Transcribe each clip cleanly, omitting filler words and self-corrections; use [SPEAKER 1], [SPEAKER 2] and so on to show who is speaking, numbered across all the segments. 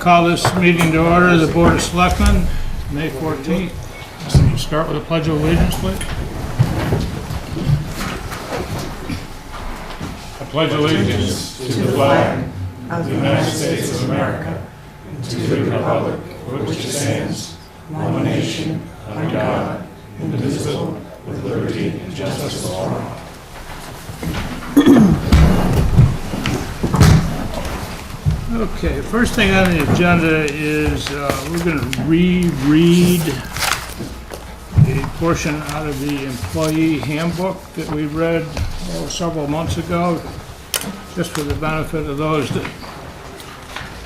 [SPEAKER 1] Call this meeting to order, the Board of Selectmen, May 14th. We'll start with a pledge of allegiance, please. I pledge allegiance to the flag of the United States of America and to the republic for which it stands, one nation, under God, indivisible, with liberty and justice for all. Okay, first thing on the agenda is we're going to reread a portion out of the employee handbook that we read several months ago, just for the benefit of those that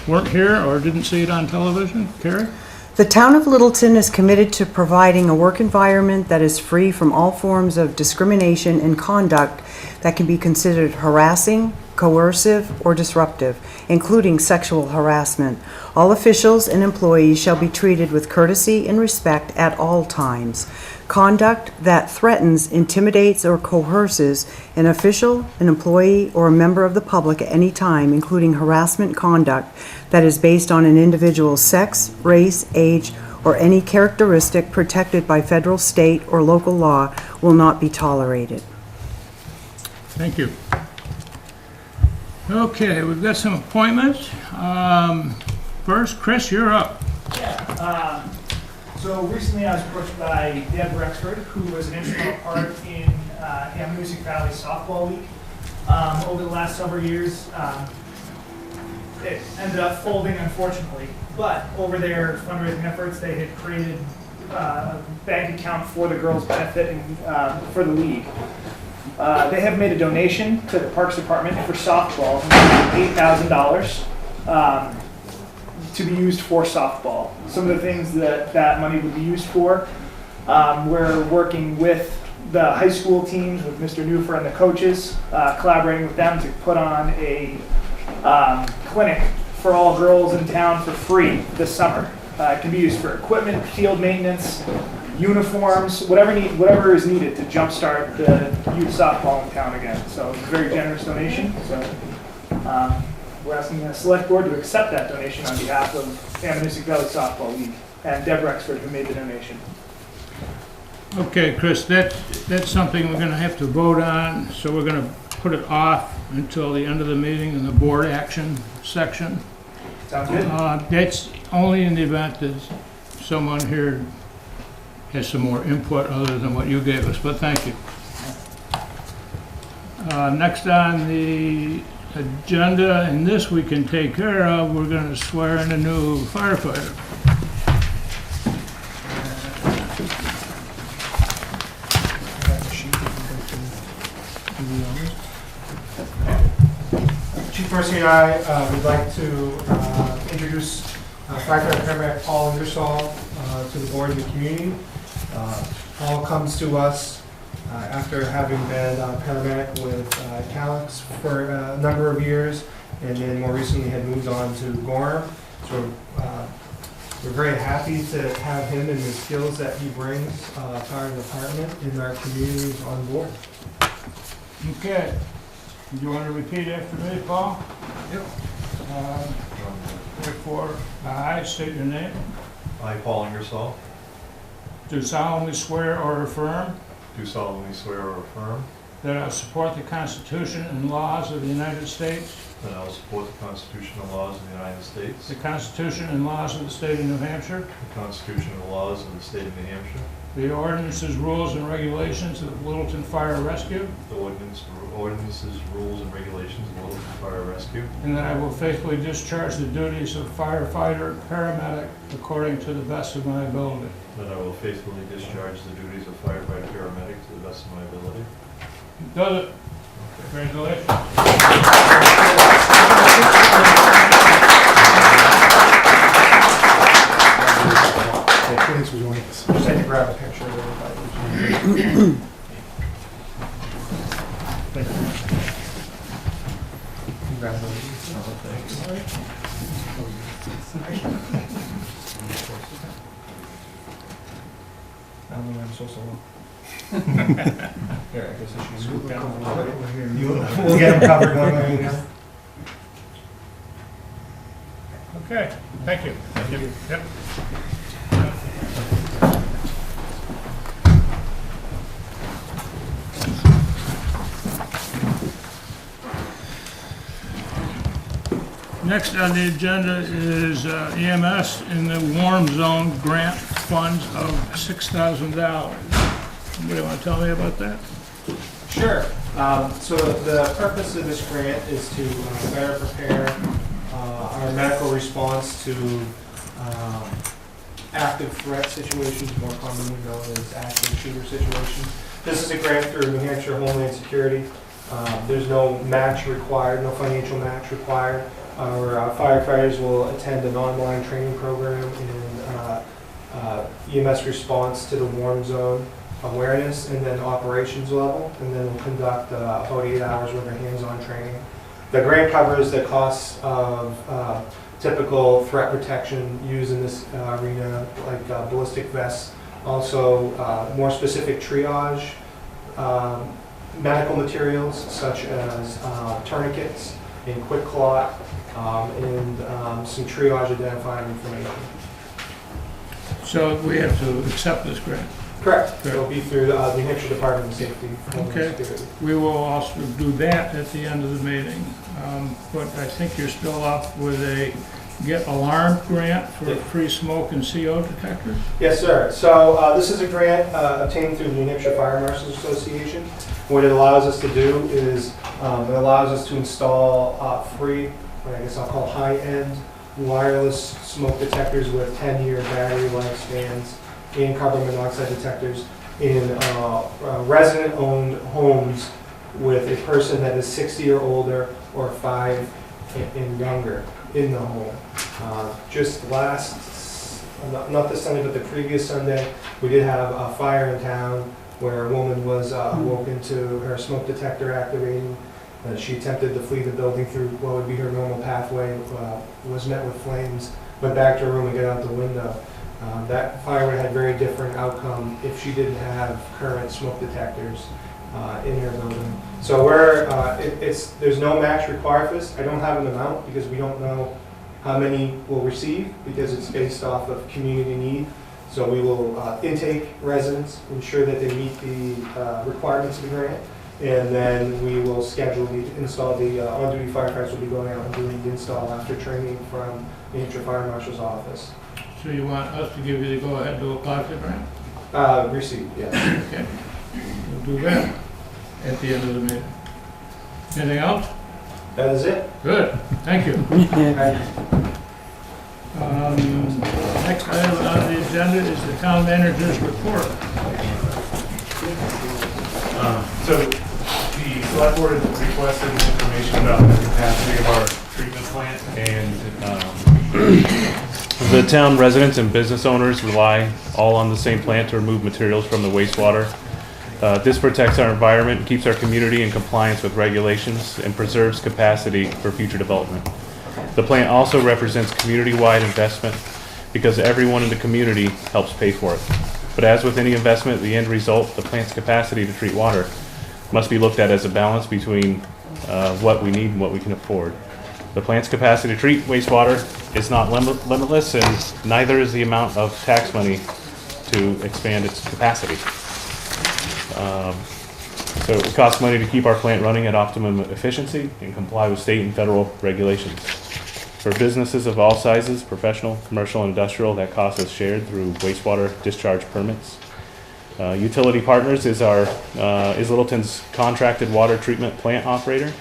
[SPEAKER 1] weren't here or didn't see it on television. Carrie?
[SPEAKER 2] The town of Littleton is committed to providing a work environment that is free from all forms of discrimination and conduct that can be considered harassing, coercive, or disruptive, including sexual harassment. All officials and employees shall be treated with courtesy and respect at all times. Conduct that threatens, intimidates, or coerces an official, an employee, or a member of the public at any time, including harassment conduct that is based on an individual's sex, race, age, or any characteristic protected by federal, state, or local law, will not be tolerated.
[SPEAKER 1] Thank you. Okay, we've got some appointments. First, Chris, you're up.
[SPEAKER 3] Yeah. So recently I was approached by Deb Rexford, who was an instrumental part in Music Valley Softball League. Over the last several years, it ended up folding, unfortunately. But over their fundraising efforts, they had created a bank account for the girls' benefit and for the league. They have made a donation to the Parks Department for softball, $8,000 to be used for softball. Some of the things that money would be used for, we're working with the high school teams, with Mr. Newfer and the coaches, collaborating with them to put on a clinic for all girls in town for free this summer. It can be used for equipment, field maintenance, uniforms, whatever is needed to jumpstart the youth softball in town again. So it's a very generous donation. So we're asking the select board to accept that donation on behalf of Music Valley Softball League and Deb Rexford, who made the donation.
[SPEAKER 1] Okay, Chris, that's something we're going to have to vote on, so we're going to put it off until the end of the meeting in the board action section.
[SPEAKER 3] Sounds good.
[SPEAKER 1] That's only in the event that someone here has some more input other than what you gave us, but thank you. Next on the agenda, and this we can take care of, we're going to swear in a new firefighter.
[SPEAKER 4] Chief Mercy and I would like to introduce firefighter paramedic Paul Ingersoll to the board and the community. Paul comes to us after having been a paramedic with Calix for a number of years, and then more recently had moved on to Gorham. So we're very happy to have him and the skills that he brings to our department and our communities on board.
[SPEAKER 1] Okay. Do you want to repeat after me, Paul?
[SPEAKER 5] Yep.
[SPEAKER 1] Therefore, I state your name.
[SPEAKER 5] I, Paul Ingersoll,
[SPEAKER 1] Do solemnly swear or affirm
[SPEAKER 5] do solemnly swear or affirm
[SPEAKER 1] that I will support the Constitution and laws of the United States,
[SPEAKER 5] that I will support the Constitution and laws of the United States,
[SPEAKER 1] the Constitution and laws of the State of New Hampshire,
[SPEAKER 5] the Constitution and laws of the State of New Hampshire,
[SPEAKER 1] the ordinances, rules, and regulations of Littleton Fire Rescue,
[SPEAKER 5] the ordinances, rules, and regulations of Littleton Fire Rescue,
[SPEAKER 1] and that I will faithfully discharge the duties of firefighter, paramedic, according to the best of my ability.
[SPEAKER 5] that I will faithfully discharge the duties of firefighter paramedic to the best of my ability.
[SPEAKER 1] Does it? Congratulations.
[SPEAKER 4] Thanks for joining us. Just had to grab a picture of everybody.
[SPEAKER 1] Thank you.
[SPEAKER 4] Congratulations. I don't know why I'm so slow. Here, I guess I should scoot down a little bit. We'll get them covered one way or the other.
[SPEAKER 1] Okay, thank you. Thank you. Yep. Next on the agenda is EMS in the warm zone grant funds of $6,000. Somebody want to tell me about that?
[SPEAKER 4] Sure. So the purpose of this grant is to better prepare our medical response to active threat situations, more commonly known as active shooter situations. This is a grant through New Hampshire Homeland Security. There's no match required, no financial match required. Our firefighters will attend an online training program in EMS response to the warm zone awareness and then operations level, and then we'll conduct about 8 hours worth of hands-on training. The grant covers the costs of typical threat protection used in this arena, like ballistic vests, also more specific triage, medical materials such as tourniquets and quick clot, and some triage identifying information.
[SPEAKER 1] So we have to accept this grant.
[SPEAKER 4] Correct. It'll be through the New Hampshire Department of Safety.
[SPEAKER 1] Okay. We will also do that at the end of the meeting. But I think you're still up with a Get Alarmed grant for free smoke and CO detectors?
[SPEAKER 4] Yes, sir. So this is a grant obtained through the New Hampshire Fire Marshals Association. What it allows us to do is it allows us to install free, what I guess I'll call high-end wireless smoke detectors with 10-year battery lifespans and carbon monoxide detectors in resident-owned homes with a person that is 60 or older or 5 and younger in the home. Just last, not this Sunday, but the previous Sunday, we did have a fire in town where a woman was woken to her smoke detector activating. She attempted to flee the building through what would be her normal pathway, was met with flames, went back to her room and got out the window. That fire would have had very different outcome if she didn't have current smoke detectors in her building. So there's no match required for this. I don't have an amount because we don't know how many we'll receive because it's based off of community need. So we will intake residents, ensure that they meet the requirements of the grant, and then we will schedule the install. The on-duty firefighters will be going out and doing the install after training from the Hampshire Fire Marshal's office.
[SPEAKER 1] So you want us to give you the go-ahead to apply for the grant?
[SPEAKER 4] Receive, yes.
[SPEAKER 1] Okay. We'll do that at the end of the meeting. Anything else?
[SPEAKER 4] That is it.
[SPEAKER 1] Good. Thank you. Next item on the agenda is the town manager's report.
[SPEAKER 6] So the select board has requested information about the capacity of our treatment plant, and the town residents and business owners rely all on the same plant to remove materials from the wastewater. This protects our environment, keeps our community in compliance with regulations, and preserves capacity for future development. The plant also represents community-wide investment because everyone in the community helps pay for it. But as with any investment, the end result, the plant's capacity to treat water, must be looked at as a balance between what we need and what we can afford. The plant's capacity to treat wastewater is not limitless, and neither is the amount of tax money to expand its capacity. So it costs money to keep our plant running at optimum efficiency and comply with state and federal regulations. For businesses of all sizes, professional, commercial, and industrial, that cost is shared through wastewater discharge permits. Utility Partners is Littleton's contracted water treatment plant operator,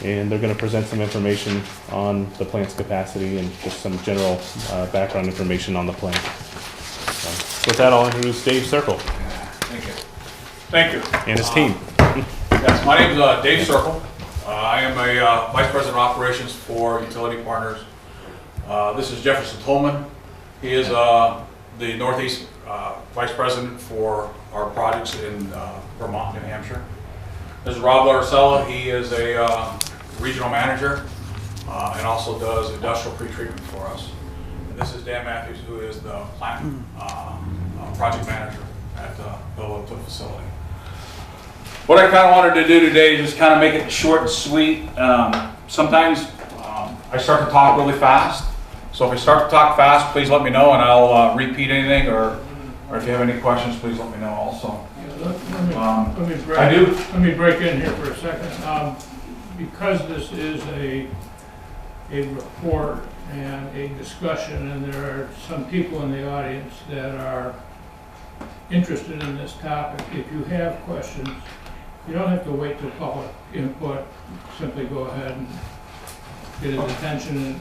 [SPEAKER 6] and they're going to present some information on the plant's capacity and just some general background information on the plant. So with that, I'll introduce Dave Circle
[SPEAKER 7] Thank you. Thank you.
[SPEAKER 6] and his team.
[SPEAKER 7] Yes, my name is Dave Circle. I am a Vice President of Operations for Utility Partners. This is Jefferson Tolman. He is the Northeast Vice President for our projects in Vermont, New Hampshire. This is Rob Laricella. He is a regional manager and also does industrial pretreatment for us. And this is Dan Matthews, who is the plant project manager at the Littleton facility. What I kind of wanted to do today is just kind of make it short and sweet. Sometimes I start to talk really fast, So if I start to talk fast, please let me know, and I'll repeat anything, or if you have any questions, please let me know also.
[SPEAKER 1] Let me break in here for a second. Because this is a report and a discussion, and there are some people in the audience that are interested in this topic, if you have questions, you don't have to wait till public input. Simply go ahead and get his attention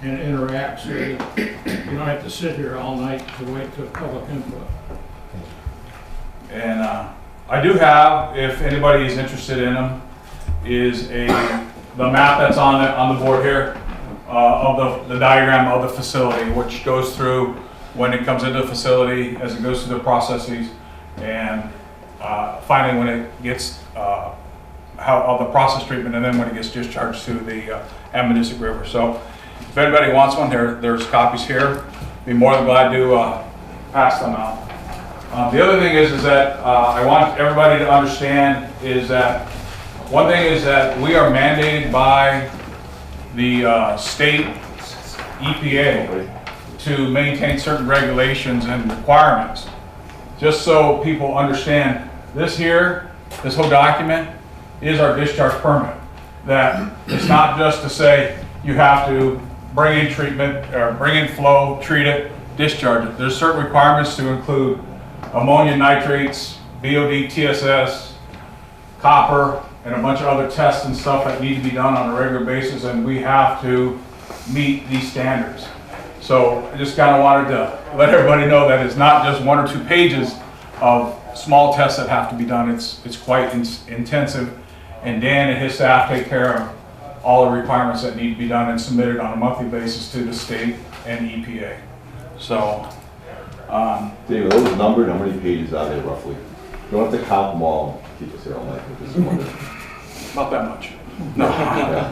[SPEAKER 1] and interact, so that you don't have to sit here all night to wait till public input.
[SPEAKER 7] And I do have, if anybody is interested in them, is the map that's on the board here of the diagram of the facility, which goes through when it comes into the facility, as it goes through the processes, and finally when it gets how the process treatment, and then when it gets discharged to the Ammonoosuc River. So if anybody wants one, there's copies here. Be more than glad to pass them out. The other thing is that I want everybody to understand is that one thing is that we are mandated by the state EPA to maintain certain regulations and requirements. Just so people understand, this whole document is our discharge permit. That it's not just to say you have to bring in treatment or bring in flow, treat it, discharge it. There's certain requirements to include ammonia nitrates, BOD, TSS, copper, and a bunch of other tests and stuff that need to be done on a regular basis, and we have to meet these standards. So I just kind of wanted to let everybody know that it's not just 1 or 2 pages of small tests that have to be done. It's quite intensive, and Dan and his staff take care of all the requirements that need to be done and submitted on a monthly basis to the state and EPA. So,
[SPEAKER 8] David, those numbered, how many pages are they roughly? You don't have to count them all, keep us here all night.
[SPEAKER 7] about that much. No,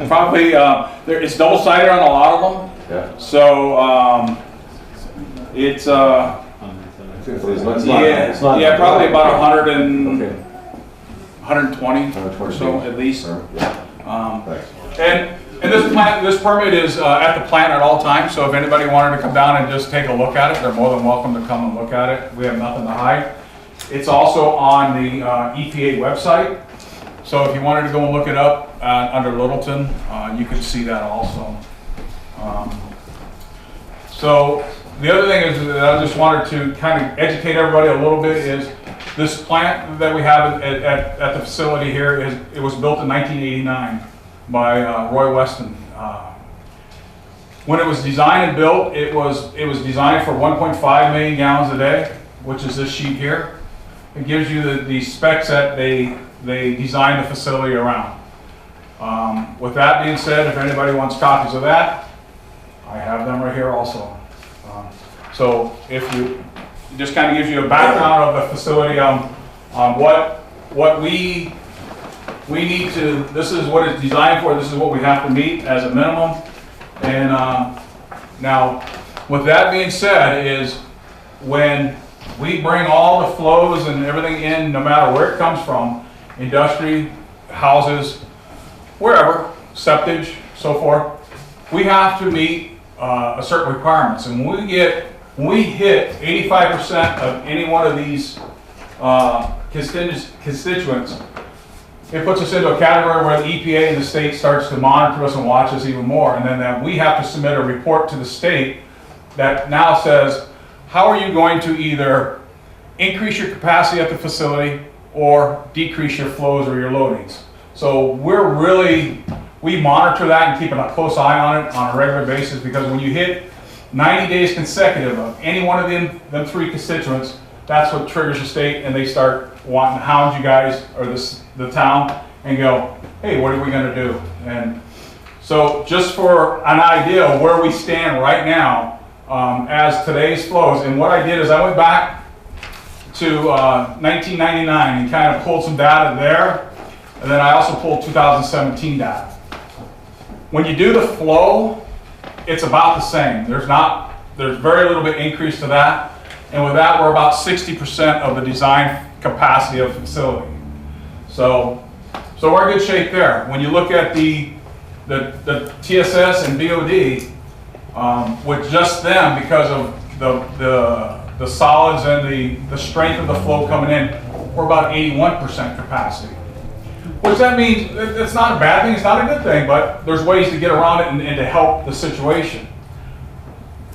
[SPEAKER 7] probably, it's double-sided on a lot of them.
[SPEAKER 8] Yeah.
[SPEAKER 7] So, it's,
[SPEAKER 8] So it's not,
[SPEAKER 7] yeah, probably about 100 and,
[SPEAKER 8] Okay.
[SPEAKER 7] 120 or so at least.
[SPEAKER 8] Yeah. Thanks.
[SPEAKER 7] And this permit is at the plant at all times, so if anybody wanted to come down and just take a look at it, they're more than welcome to come and look at it. We have nothing to hide. It's also on the EPA website, so if you wanted to go and look it up under Littleton, you could see that also. So the other thing is that I just wanted to kind of educate everybody a little bit is this plant that we have at the facility here it was built in 1989 by Roy Weston. When it was designed and built, it was designed for 1.5 million gallons a day, which is this sheet here. It gives you the specs that they designed the facility around. With that being said, if anybody wants copies of that, I have them right here also. So if you just kind of gives you a background of the facility on what we need to, this is what it's designed for, this is what we have to meet as a minimum. And now, with that being said, is when we bring all the flows and everything in, no matter where it comes from, industry, houses, wherever, septage, so forth, we have to meet a certain requirements. And when we hit 85% of any one of these constituents, it puts us into a category where the EPA and the state starts to monitor us and watch us even more. And then that we have to submit a report to the state that now says, how are you going to either increase your capacity at the facility or decrease your flows or your loadings? So we monitor that and keep a close eye on it on a regular basis, because when you hit 90 days consecutive of any one of them 3 constituents, that's what triggers the state, and they start wanting to hound you guys or the town and go, hey, what are we going to do? And so just for an idea of where we stand right now as today's flows, and what I did is I went back to 1999 and kind of pulled some data there, and then I also pulled 2017 data. When you do the flow, it's about the same. There's very little bit increase to that. And with that, we're about 60% of the design capacity of the facility. So we're in good shape there. When you look at the TSS and BOD, with just them, because of the solids and the strength of the flow coming in, we're about 81% capacity. Which that means, it's not a bad thing, it's not a good thing, but there's ways to get around it and to help the situation.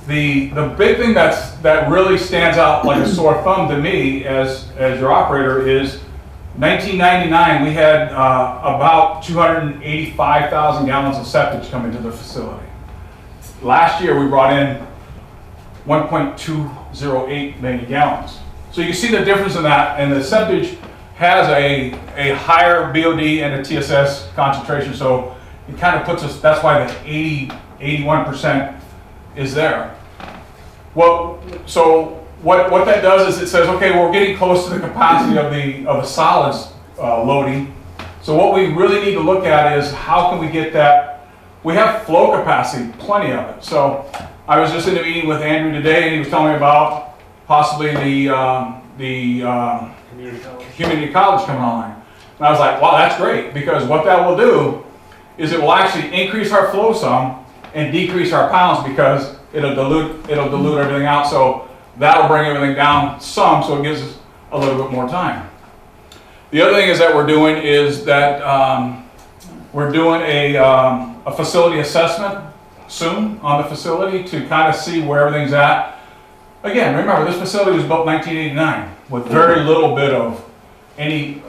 [SPEAKER 7] The big thing that really stands out like a sore thumb to me as your operator is 1999, we had about 285,000 gallons of septic come into the facility. Last year, we brought in 1.208 million gallons. So you can see the difference in that, and the septic has a higher BOD and a TSS concentration, so it kind of puts us, that's why the 81% is there. Well, so what that does is it says, okay, we're getting close to the capacity of the solids loading. So what we really need to look at is how can we get that. We have flow capacity, plenty of it. So I was just in a meeting with Andrew today, and he was telling me about possibly the community college coming online. And I was like, wow, that's great, because what that will do is it will actually increase our flow some and decrease our pounds, because it'll dilute everything out. So that'll bring everything down some, so it gives us a little bit more time. The other thing is that we're doing is that we're doing a facility assessment soon on the facility to kind of see where everything's at. Again, remember, this facility was built in 1989 with very little bit of any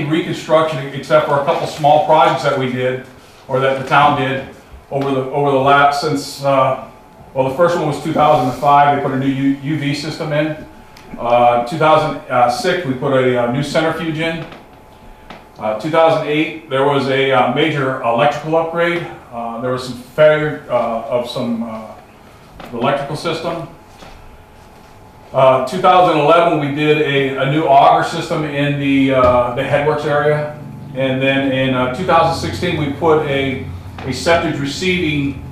[SPEAKER 7] reconstruction, except for a couple small projects that we did, or that the town did over the last, since, well, the first one was 2005, they put a new UV system in. 2006, we put a new centrifuge in. 2008, there was a major electrical upgrade. There was some failure of the electrical system. 2011, we did a new auger system in the headworks area. And then in 2016, we put a septic receiving,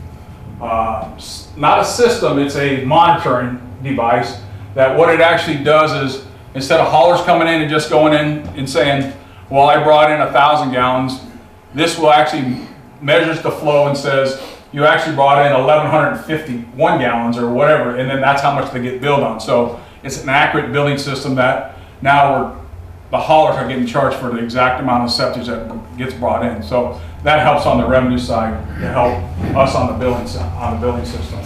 [SPEAKER 7] not a system, it's a monitoring device, that what it actually does is, instead of haulers coming in and just going in and saying, well, I brought in 1,000 gallons, this will actually measures the flow and says, you actually brought in 1,151 gallons or whatever, and then that's how much they get billed on. So it's an accurate billing system that now the haulers are getting charged for the exact amount of septic that gets brought in. So that helps on the revenue side to help us on the billing system.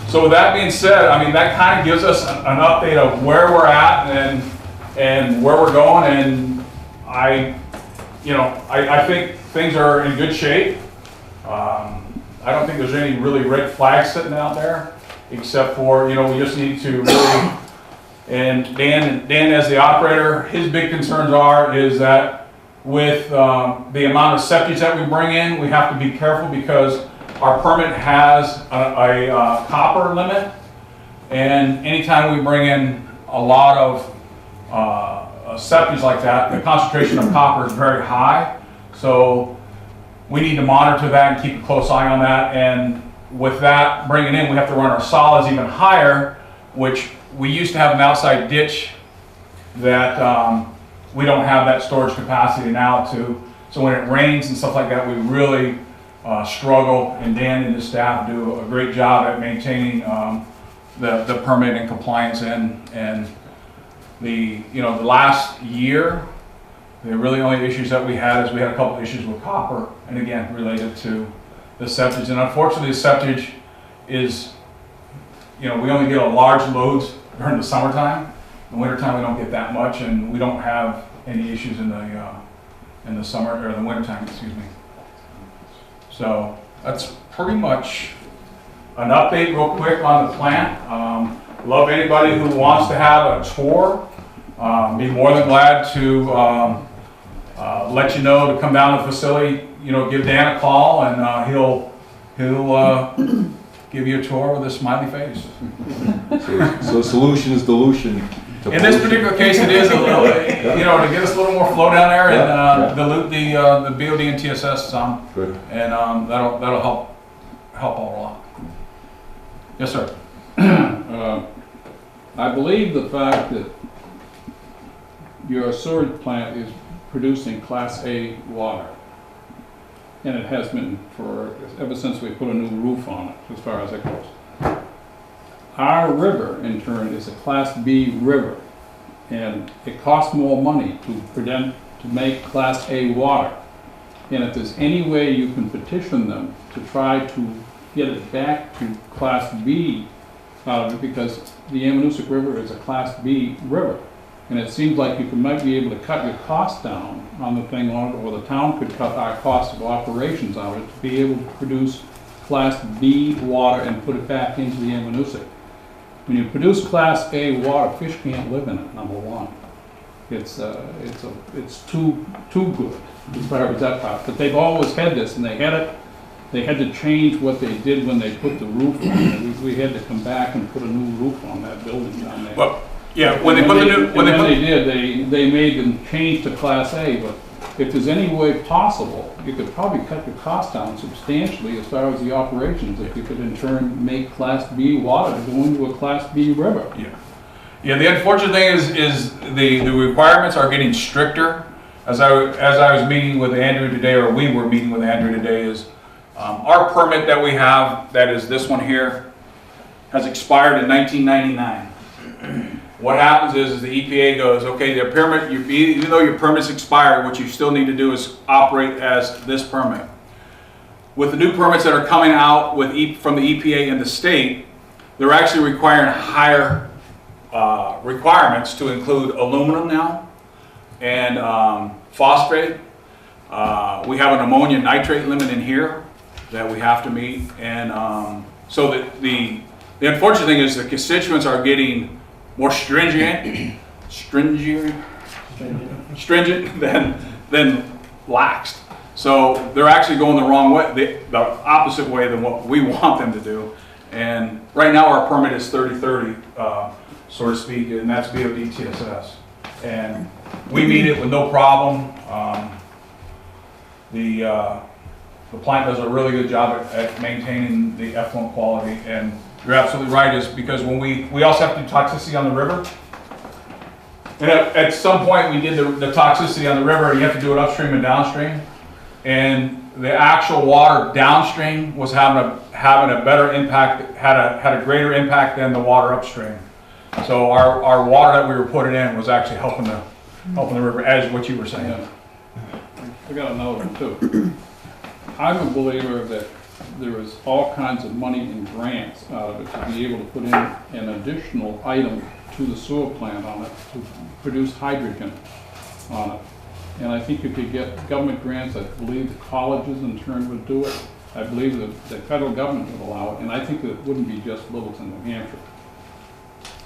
[SPEAKER 7] So with that being said, I mean, that kind of gives us an update of where we're at and where we're going. And I think things are in good shape. I don't think there's any really red flags sitting out there, except for, we just need to really, and Dan as the operator, his big concerns is that with the amount of septic that we bring in, we have to be careful, because our permit has a copper limit, and anytime we bring in a lot of septic like that, the concentration of copper is very high. So we need to monitor that and keep a close eye on that. And with that bringing in, we have to run our solids even higher, which we used to have an outside ditch that we don't have that storage capacity now to. So when it rains and stuff like that, we really struggle, and Dan and his staff do a great job at maintaining the permit and compliance and the last year, the really only issues that we had a couple issues with copper, and again, related to the septic. And unfortunately, the septic is, we only get a large loads during the summertime. In the wintertime, we don't get that much, and we don't have any issues in the summer, or the wintertime, excuse me. So that's pretty much an update real quick on the plant. Love anybody who wants to have a tour. Be more than glad to let you know to come down to the facility. Give Dan a call, and he'll give you a tour with a smiley face.
[SPEAKER 8] So solution is dilution.
[SPEAKER 7] In this particular case, it is a little, to get us a little more flow down there and dilute the BOD and TSS some.
[SPEAKER 8] Good.
[SPEAKER 7] And that'll help all a lot. Yes, sir.
[SPEAKER 9] I believe the fact that your sewage plant is producing Class A water. and it has been ever since we put a new roof on it, as far as it goes. Our river, in turn, is a Class B river, and it costs more money to make Class A water. And if there's any way you can petition them to try to get it back to Class B out of it, because the Ammonoosuc River is a Class B river, and it seems like you might be able to cut your costs down on the thing on it, or the town could cut our cost of operations on it to be able to produce Class B water and put it back into the Ammonoosuc. When you produce Class A water, fish can't live in it, number one. It's too good as far as that part. But they've always had this, and they had to change what they did when they put the roof on. We had to come back and put a new roof on that building down there.
[SPEAKER 7] Well, yeah, when they did,
[SPEAKER 9] they made them change to Class A, but if there's any way possible, you could probably cut your cost down substantially as far as the operations, if you could in turn make Class B water go into a Class B river.
[SPEAKER 7] Yeah, the unfortunate thing is the requirements are getting stricter. As I was meeting with Andrew today, or we were meeting with Andrew today, is our permit that we have, that is this one here, has expired in 1999. What happens is the EPA goes, okay, the permit, even though your permit's expired, what you still need to do is operate as this permit. With the new permits that are coming out from the EPA and the state, they're actually requiring higher requirements to include aluminum now and phosphate. We have an ammonia nitrate limit in here that we have to meet, and so that the unfortunate thing is the constituents are getting more stringent than laxed. So they're actually going the wrong way, the opposite way than what we want them to do. And right now our permit is 3030, so to speak, and that's VOD TSS. And we meet it with no problem. The plant does a really good job at maintaining the effluent quality, and you're absolutely right, is because when we also have to do toxicity on the river. And at some point we did the toxicity on the river, and you have to do it upstream and downstream. And the actual water downstream was having a better impact, had a greater impact than the water upstream. So our water that we were putting in was actually helping the river, as what you were saying.
[SPEAKER 9] Yeah. I got another one too. I'm a believer that there is all kinds of money in grants out of it to be able to put in an additional item to the sewer plant on it to produce hydrogen on it. And I think you could get government grants. I believe the colleges in turn would do it. I believe that the federal government would allow it, and I think that it wouldn't be just Littleton, New Hampshire.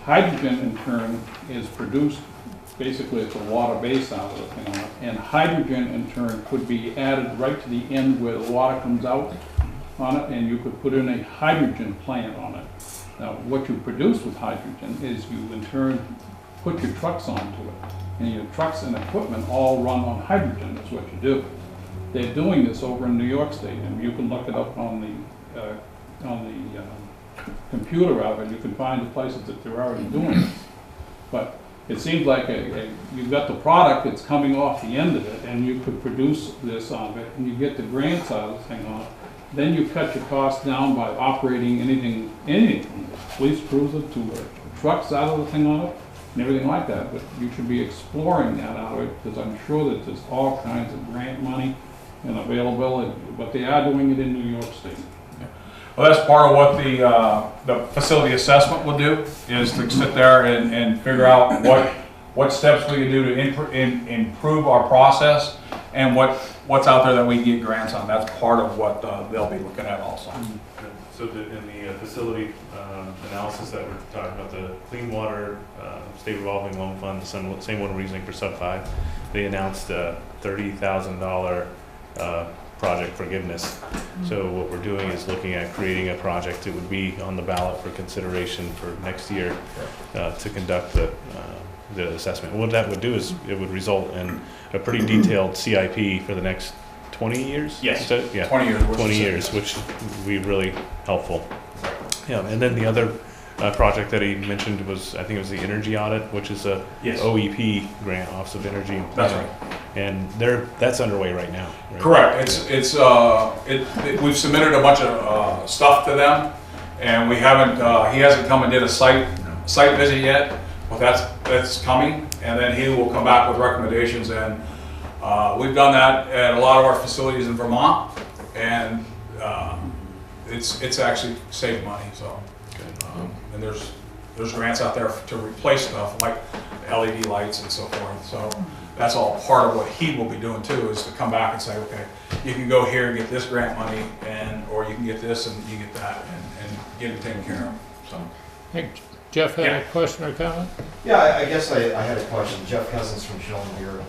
[SPEAKER 9] Hydrogen in turn is produced, basically it's a water base out of the thing on it, and hydrogen in turn could be added right to the end where the water comes out on it, and you could put in a hydrogen plant on it. Now, what you produce with hydrogen is you in turn put your trucks onto it, and your trucks and equipment all run on hydrogen. That's what you do. They're doing this over in New York State, and you can look it up on the computer of it. You can find the places that they're already doing it. But it seems like you've got the product that's coming off the end of it, and you could produce this on it, and you get the grants out of the thing on it. Then you cut your costs down by operating anything from the police cruiser to trucks out of the thing on it, and everything like that. But you should be exploring that out of it, because I'm sure that there's all kinds of grant money and availability, but they are doing it in New York State.
[SPEAKER 7] Well, that's part of what the facility assessment will do, is to sit there and figure out what steps we can do to improve our process, and what's out there that we can get grants on. That's part of what they'll be looking at also.
[SPEAKER 6] So in the facility analysis that we're talking about, the Clean Water State Revolving Loan Fund, the same one reasoning for Sub 5, they announced a $30,000 project forgiveness. So what we're doing is looking at creating a project that would be on the ballot for consideration for next year to conduct the assessment. What that would do is it would result in a pretty detailed CIP for the next 20 years?
[SPEAKER 7] Yes,
[SPEAKER 6] Yeah.
[SPEAKER 7] 20 years.
[SPEAKER 6] 20 years, which would be really helpful. Yeah, and then the other project that he mentioned was, I think it was the energy audit, which is a
[SPEAKER 7] Yes.
[SPEAKER 6] OEP grant, Office of Energy and
[SPEAKER 7] That's
[SPEAKER 6] Planning.
[SPEAKER 7] right.
[SPEAKER 6] And that's underway right now, right?
[SPEAKER 7] Correct. We've submitted a bunch of stuff to them, and we haven't. He hasn't come and did a site visit yet, but that's coming, and then he will come back with recommendations. And we've done that at a lot of our facilities in Vermont, and it's actually saved money. So, and there's grants out there to replace stuff like LED lights and so forth. So that's all part of what he will be doing too, is to come back and say, okay, you can go here and get this grant money, or you can get this and you get that, and get it taken care of. So,
[SPEAKER 1] Hey, Jeff had a question or comment?
[SPEAKER 10] Yeah, I guess I had a question. Jeff Cousins from Shilling here.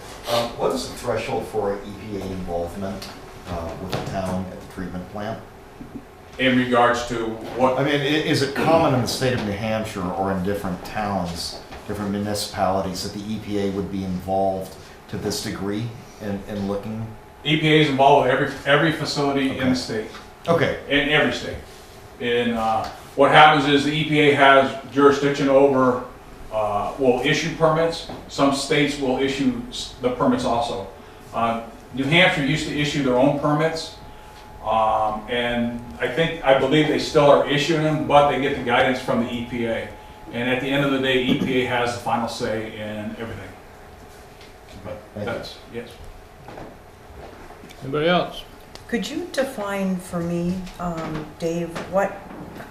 [SPEAKER 10] What is the threshold for EPA involvement with the town at the treatment plant?
[SPEAKER 7] in regards to what?
[SPEAKER 10] I mean, is it common in the state of New Hampshire or in different towns, different municipalities, that the EPA would be involved to this degree in looking?
[SPEAKER 7] EPA is involved with every facility in the state.
[SPEAKER 10] Okay.
[SPEAKER 7] In every state. And what happens is the EPA has jurisdiction over, will issue permits. Some states will issue the permits also. New Hampshire used to issue their own permits. And I believe they still are issuing them, but they get the guidance from the EPA. And at the end of the day, EPA has the final say in everything. But that's, yes.
[SPEAKER 1] Anybody else?
[SPEAKER 2] Could you define for me, Dave, what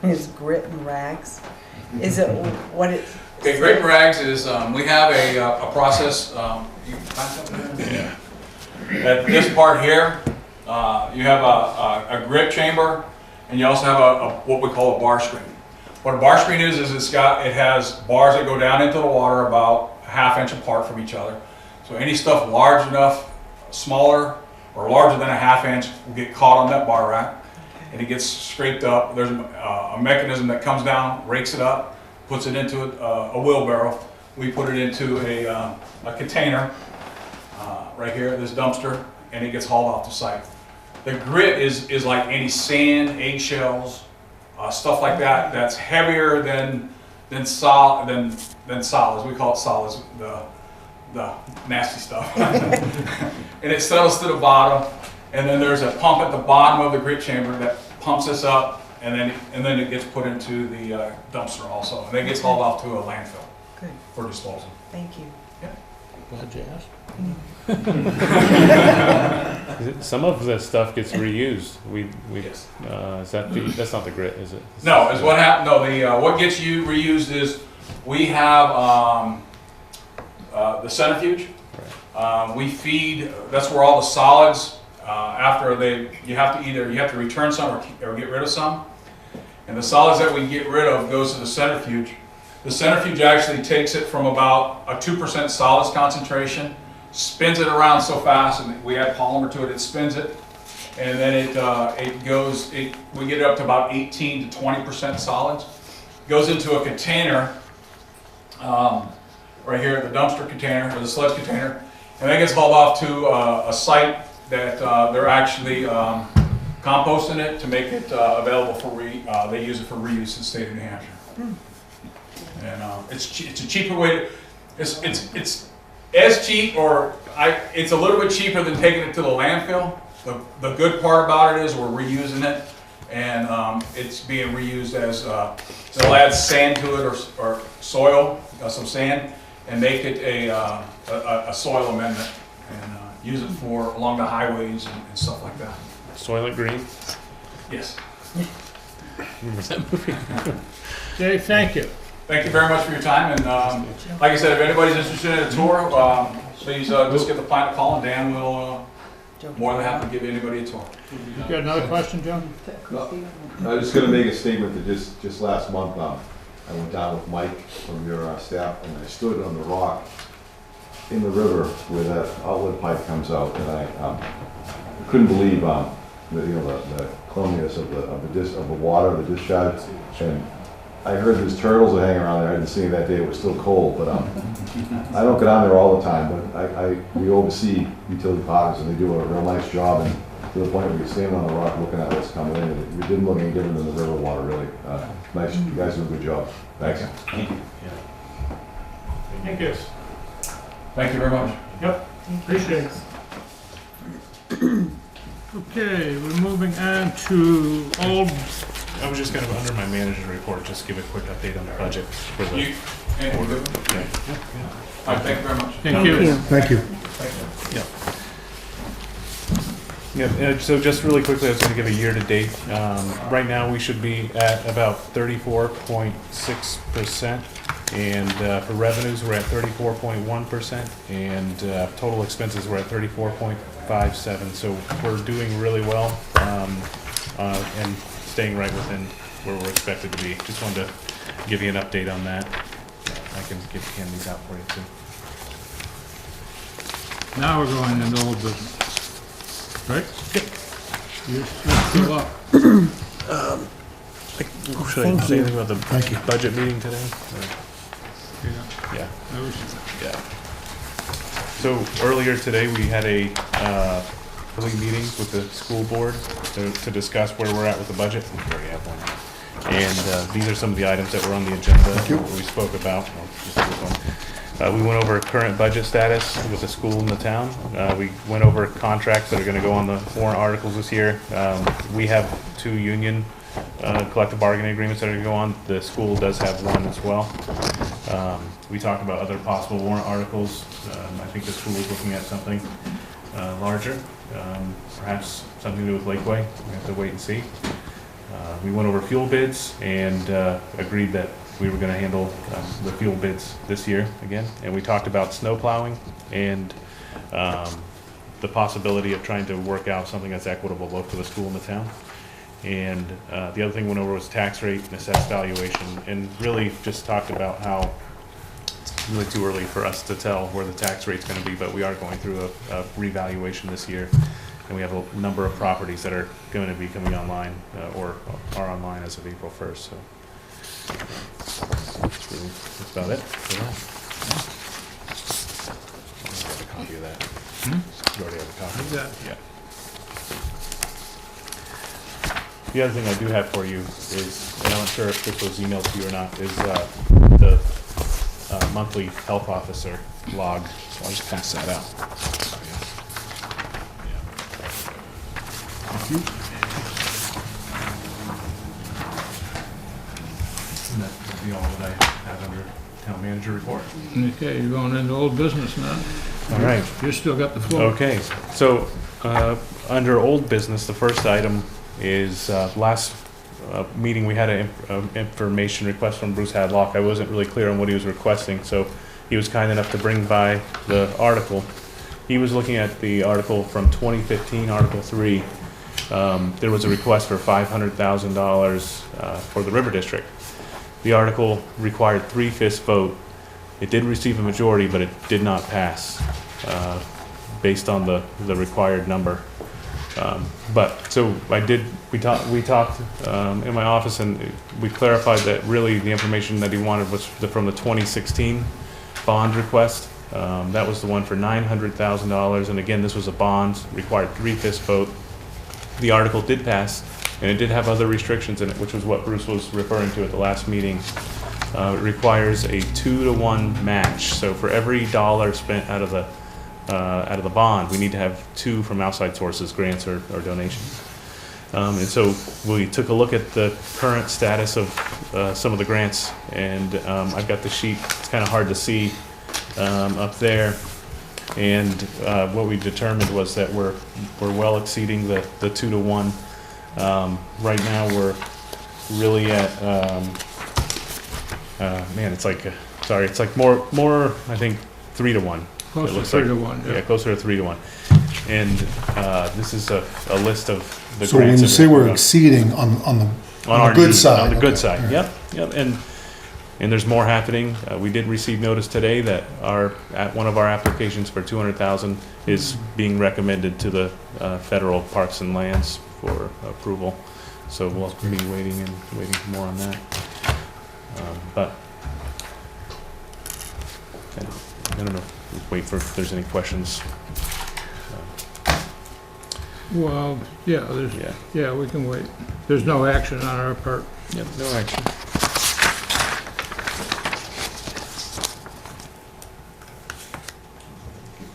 [SPEAKER 2] is grit and rags? Is it what it?
[SPEAKER 7] Okay, grit and rags is, we have a process, you can find something there? At this part here, you have a grit chamber, and you also have what we call a bar screen. What a bar screen is it has bars that go down into the water about a ½ inch apart from each other. So any stuff large enough, smaller, or larger than a ½ inch will get caught on that bar rack, and it gets scraped up. There's a mechanism that comes down, rakes it up, puts it into a wheelbarrow. We put it into a container right here, this dumpster, and it gets hauled off the site. The grit is like any sand, eggshells, stuff like that. That's heavier than solids. We call it solids, the nasty stuff. And it settles to the bottom, and then there's a pump at the bottom of the grit chamber that pumps this up, and then it gets put into the dumpster also, and then it gets hauled off to a landfill.
[SPEAKER 2] Good.
[SPEAKER 7] For disposal.
[SPEAKER 2] Thank you.
[SPEAKER 1] Glad you asked.
[SPEAKER 6] Some of the stuff gets reused.
[SPEAKER 7] Yes.
[SPEAKER 6] That's not the grit, is it?
[SPEAKER 7] No, is what happened. No, what gets reused is we have the centrifuge. We feed. That's where all the solids. After you have to return some or get rid of some, and the solids that we get rid of goes to the centrifuge. The centrifuge actually takes it from about a 2% solids concentration, spins it around so fast, and we add polymer to it. It spins it, and then we get it up to about 18 to 20% solids. It goes into a container right here, the dumpster container or the sludge container, and then gets hauled off to a site that they're actually composting it to make it available for they use it for reuse in the state of New Hampshire. And it's a cheaper way. It's as cheap, it's a little bit cheaper than taking it to the landfill. The good part about it is we're reusing it, and it's being reused as they'll add sand to it or soil, some sand, and make it a soil amendment and use it for along the highways and stuff like that.
[SPEAKER 6] Soylent Green?
[SPEAKER 7] Yes.
[SPEAKER 6] Remember that movie?
[SPEAKER 1] Dave, thank you.
[SPEAKER 7] Thank you very much for your time, and like I said, if anybody's interested in a tour, please just give the plant a call, and Dan will more than happy to give anybody a tour.
[SPEAKER 1] You got another question, John?
[SPEAKER 8] I was just gonna make a statement that just last month, I went down with Mike from your staff, and I stood on the rock in the river where that outlet pipe comes out, and I couldn't believe the cleanliness of the water, the discharge, and I heard there's turtles that hang around there. I didn't see them that day; it was still cold. But I don't go down there all the time. But we oversee utility partners, and they do a real nice job. And to the point where you're standing on the rock looking at what's coming in, and it didn't look any different than the river water. Really nice. You guys do a good job. Thanks.
[SPEAKER 7] Thank you. Thank you very much. Yep.
[SPEAKER 1] Appreciate it. Okay, we're moving on to old,
[SPEAKER 6] I was just gonna, under my manager's report, just give a quick update on the budget for the
[SPEAKER 7] You, and, all
[SPEAKER 6] order.
[SPEAKER 7] right, thank you very much.
[SPEAKER 1] thank you.
[SPEAKER 4] Thank you.
[SPEAKER 6] Yeah, so just really quickly, I was gonna give a year-to-date. Right now, we should be at about 34.6%. And for revenues, we're at 34.1%. And total expenses, we're at 34.57. So we're doing really well and staying right within where we're expected to be. Just wanted to give you an update on that. I can hand these out for you too.
[SPEAKER 1] Now we're going into old business. Right? You're still up.
[SPEAKER 6] Should I
[SPEAKER 2] Thank
[SPEAKER 6] say
[SPEAKER 2] you.
[SPEAKER 6] anything about the budget meeting today? Yeah.
[SPEAKER 1] I was,
[SPEAKER 6] Yeah. So earlier today, we had a early meeting with the school board to discuss where we're at with the budget. We already have one. And these are some of the items that were on the agenda that we spoke about. We went over current budget status with the school and the town. We went over contracts that are going to go on the warrant articles this year. We have 2 union collective bargaining agreements that are going to go on. The school does have one as well. We talked about other possible warrant articles. I think the school is looking at something larger, perhaps something to do with Lakeway. We have to wait and see. We went over fuel bids and agreed that we were going to handle the fuel bids this year again. And we talked about snow plowing and the possibility of trying to work out something that's equitable both for the school and the town. And the other thing we went over was tax rate and assessed valuation, and really just talked about how it's really too early for us to tell where the tax rate's going to be, but we are going through a revaluation this year, and we have a number of properties that are going to be coming online or are online as of April 1st. So that's about it for that. I have a copy of that. You already have a copy? Yeah. The other thing I do have for you is, and I'm not sure if this was emailed to you or not, is the monthly health officer log. So I'll just pass that out. Thank you. And that would be all that I have under town manager report.
[SPEAKER 1] okay, you're going into old business now.
[SPEAKER 6] All right.
[SPEAKER 1] You still got the floor.
[SPEAKER 6] Okay, so under old business, the first item is last meeting we had an information request from Bruce Hadlock. I wasn't really clear on what he was requesting, so he was kind enough to bring by the article. He was looking at the article from 2015, Article 3. There was a request for $500,000 for the River District. The article required 3/5 vote. It did receive a majority, but it did not pass based on the required number. But so we talked in my office, and we clarified that really the information that he wanted was from the 2016 bond request. That was the one for $900,000, and again, this was a bond, required 3/5 vote. The article did pass, and it did have other restrictions in it, which was what Bruce was referring to at the last meeting. It requires a 2-to-1 match, so for every dollar spent out of the bond, we need to have 2 from outside sources, grants or donations. And so we took a look at the current status of some of the grants, and I've got the sheet. It's kind of hard to see up there. And what we determined was that we're well exceeding the 2-to-1. Right now we're really at it's like more I think 3-to-1.
[SPEAKER 1] Close
[SPEAKER 6] It
[SPEAKER 1] to
[SPEAKER 6] looks
[SPEAKER 1] 3-to-1,
[SPEAKER 6] yeah,
[SPEAKER 1] yeah.
[SPEAKER 6] closer to 3-to-1. And this is a list of the grants.
[SPEAKER 11] So when you
[SPEAKER 6] that
[SPEAKER 11] say
[SPEAKER 6] are-
[SPEAKER 11] we're exceeding on the
[SPEAKER 6] our
[SPEAKER 11] good
[SPEAKER 6] needs,
[SPEAKER 11] side.
[SPEAKER 6] on the good
[SPEAKER 11] okay,
[SPEAKER 6] side,
[SPEAKER 11] all right.
[SPEAKER 6] yep. And there's more happening. We did receive notice today that one of our applications for $200,000 is being recommended to the federal Parks and Lands for approval. So we'll be waiting for more on that. But I don't know. Wait for if there's any questions.
[SPEAKER 1] Well, yeah, yeah, we can wait. There's no action on our part.
[SPEAKER 6] Yep, no action.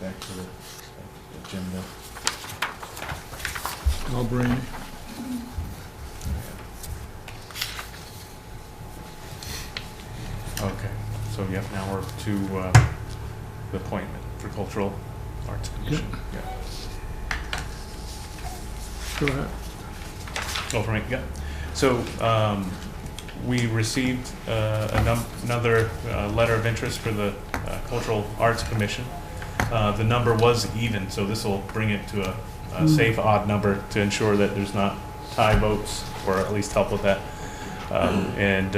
[SPEAKER 10] back to the agenda.
[SPEAKER 1] I'll bring it.
[SPEAKER 6] Okay, so yep, now we're to the appointment for Cultural Arts Commission. Yeah.
[SPEAKER 1] Go ahead.
[SPEAKER 6] Oh, for me, yeah. So, we received another letter of interest for the Cultural Arts Commission. The number was even, so this will bring it to a safe odd number to ensure that there's not tie votes, or at least help with that. And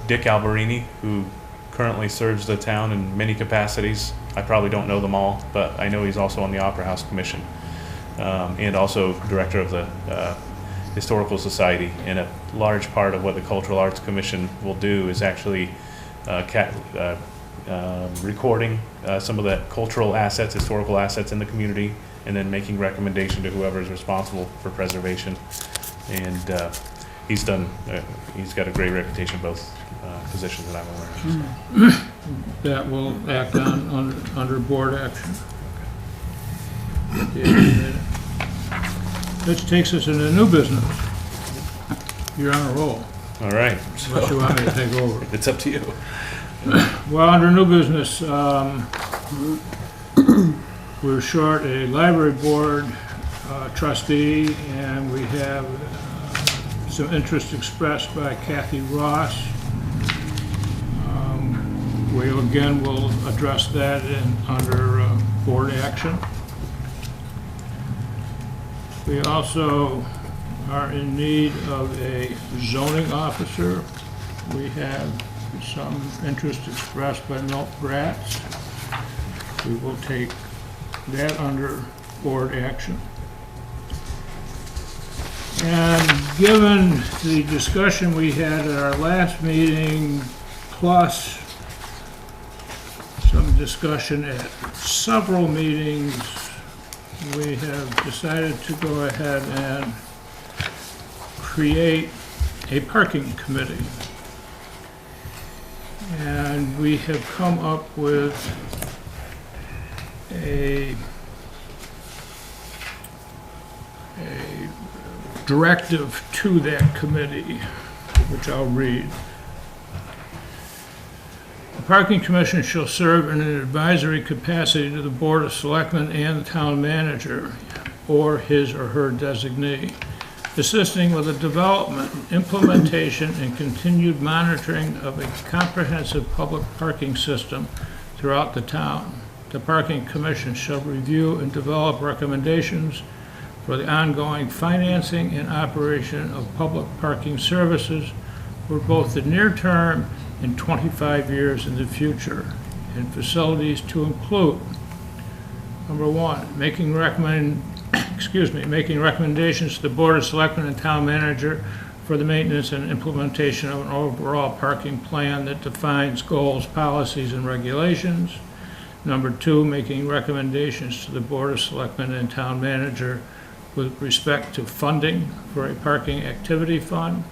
[SPEAKER 6] Dick Alberini, who currently serves the town in many capacities. I probably don't know them all, but I know he's also on the Opera House Commission, and also director of the Historical Society. And a large part of what the Cultural Arts Commission will do is actually recording some of the cultural assets, historical assets in the community, and then making recommendation to whoever is responsible for preservation. And he's got a great reputation, both positions that I'm aware of.
[SPEAKER 1] That will act under board action. Which takes us into new business. You're on a roll,
[SPEAKER 6] All right.
[SPEAKER 1] unless you want me to take over.
[SPEAKER 6] It's up to you.
[SPEAKER 1] Well, under new business, we're short a library board trustee, and we have some interest expressed by Kathy Ross. We again will address that under board action. We also are in need of a zoning officer. We have some interest expressed by Milt Gratz. We will take that under board action. And given the discussion we had at our last meeting, plus some discussion at several meetings, we have decided to go ahead and create a parking committee. And we have come up with a directive to that committee, which I'll read. The Parking Commission shall serve in an advisory capacity to the Board of Selectmen and the town manager, or his or her designee, assisting with the development, implementation, and continued monitoring of a comprehensive public parking system throughout the town. The Parking Commission shall review and develop recommendations for the ongoing financing and operation of public parking services for both the near term and 25 years in the future, and facilities to include, number one, making recommendations to the Board of Selectmen and Town Manager for the maintenance and implementation of an overall parking plan that defines goals, policies, and regulations. Number two, making recommendations to the Board of Selectmen and Town Manager with respect to funding for a parking activity fund.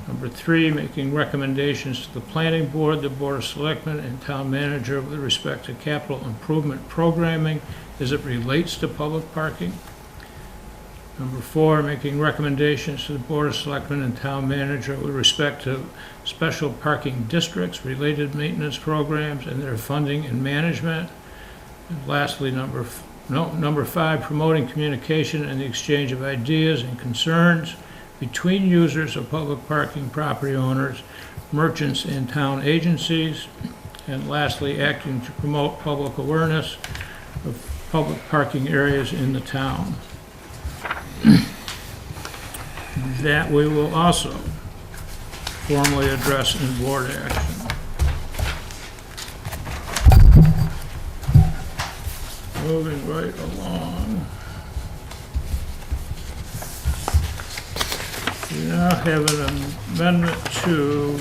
[SPEAKER 1] Number three, making recommendations to the Planning Board, the Board of Selectmen, and Town Manager with respect to capital improvement programming as it relates to public parking. Number four, making recommendations to the Board of Selectmen and Town Manager with respect to special parking districts, related maintenance programs, and their funding and management. And lastly, number five, promoting communication and the exchange of ideas and concerns between users of public parking property owners, merchants, and town agencies. And lastly, acting to promote public awareness of public parking areas in the town. That we will also formally address in board action. Moving right along. We now have an amendment to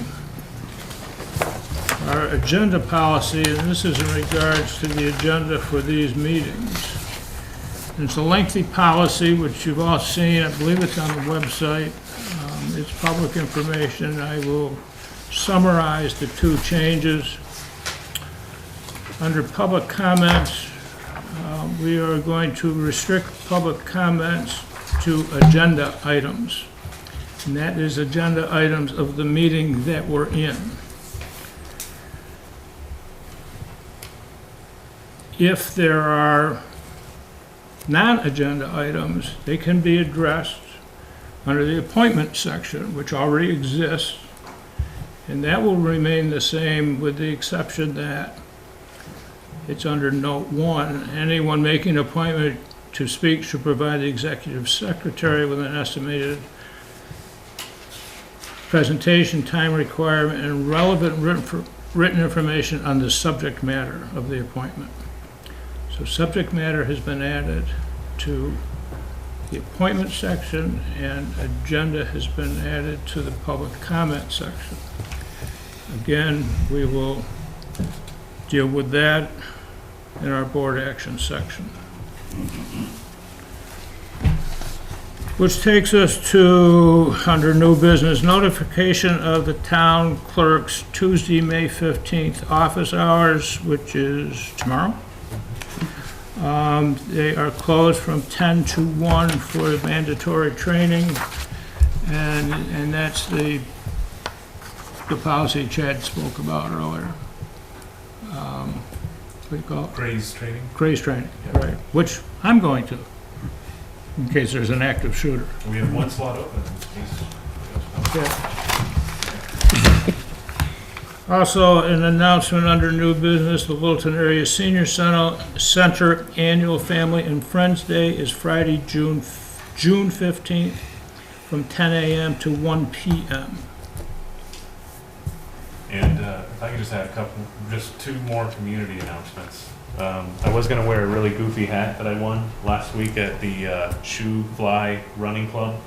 [SPEAKER 1] our agenda policy, and this is in regards to the agenda for these meetings. It's a lengthy policy, which you've all seen. I believe it's on the website. It's public information. I will summarize the two changes. Under public comments, we are going to restrict public comments to agenda items. And that is agenda items of the meeting that we're in. If there are non-agenda items, they can be addressed under the appointment section, which already exists, and that will remain the same with the exception that it's under note 1. Anyone making an appointment to speak should provide the executive secretary with an estimated presentation time requirement and relevant written information on the subject matter of the appointment. So subject matter has been added to the appointment section, and agenda has been added to the public comment section. Again, we will deal with that in our board action section. Which takes us to, under new business, notification of the town clerk's Tuesday, May 15th office hours, which is tomorrow. They are closed from 10 to 1 for mandatory training, and that's the policy Chad spoke about earlier. What do you call it?
[SPEAKER 6] Craze training.
[SPEAKER 1] Craze training, right, which I'm going to, in case there's an active shooter.
[SPEAKER 6] We have one slot open.
[SPEAKER 1] Also, an announcement under new business, the Littleton Area Senior Center Annual Family and Friends Day is Friday, June 15th, from 10 a.m. to 1 p.m.
[SPEAKER 6] And if I could just add just two more community announcements. I was going to wear a really goofy hat that I won last week at the Shoe Fly Running Club.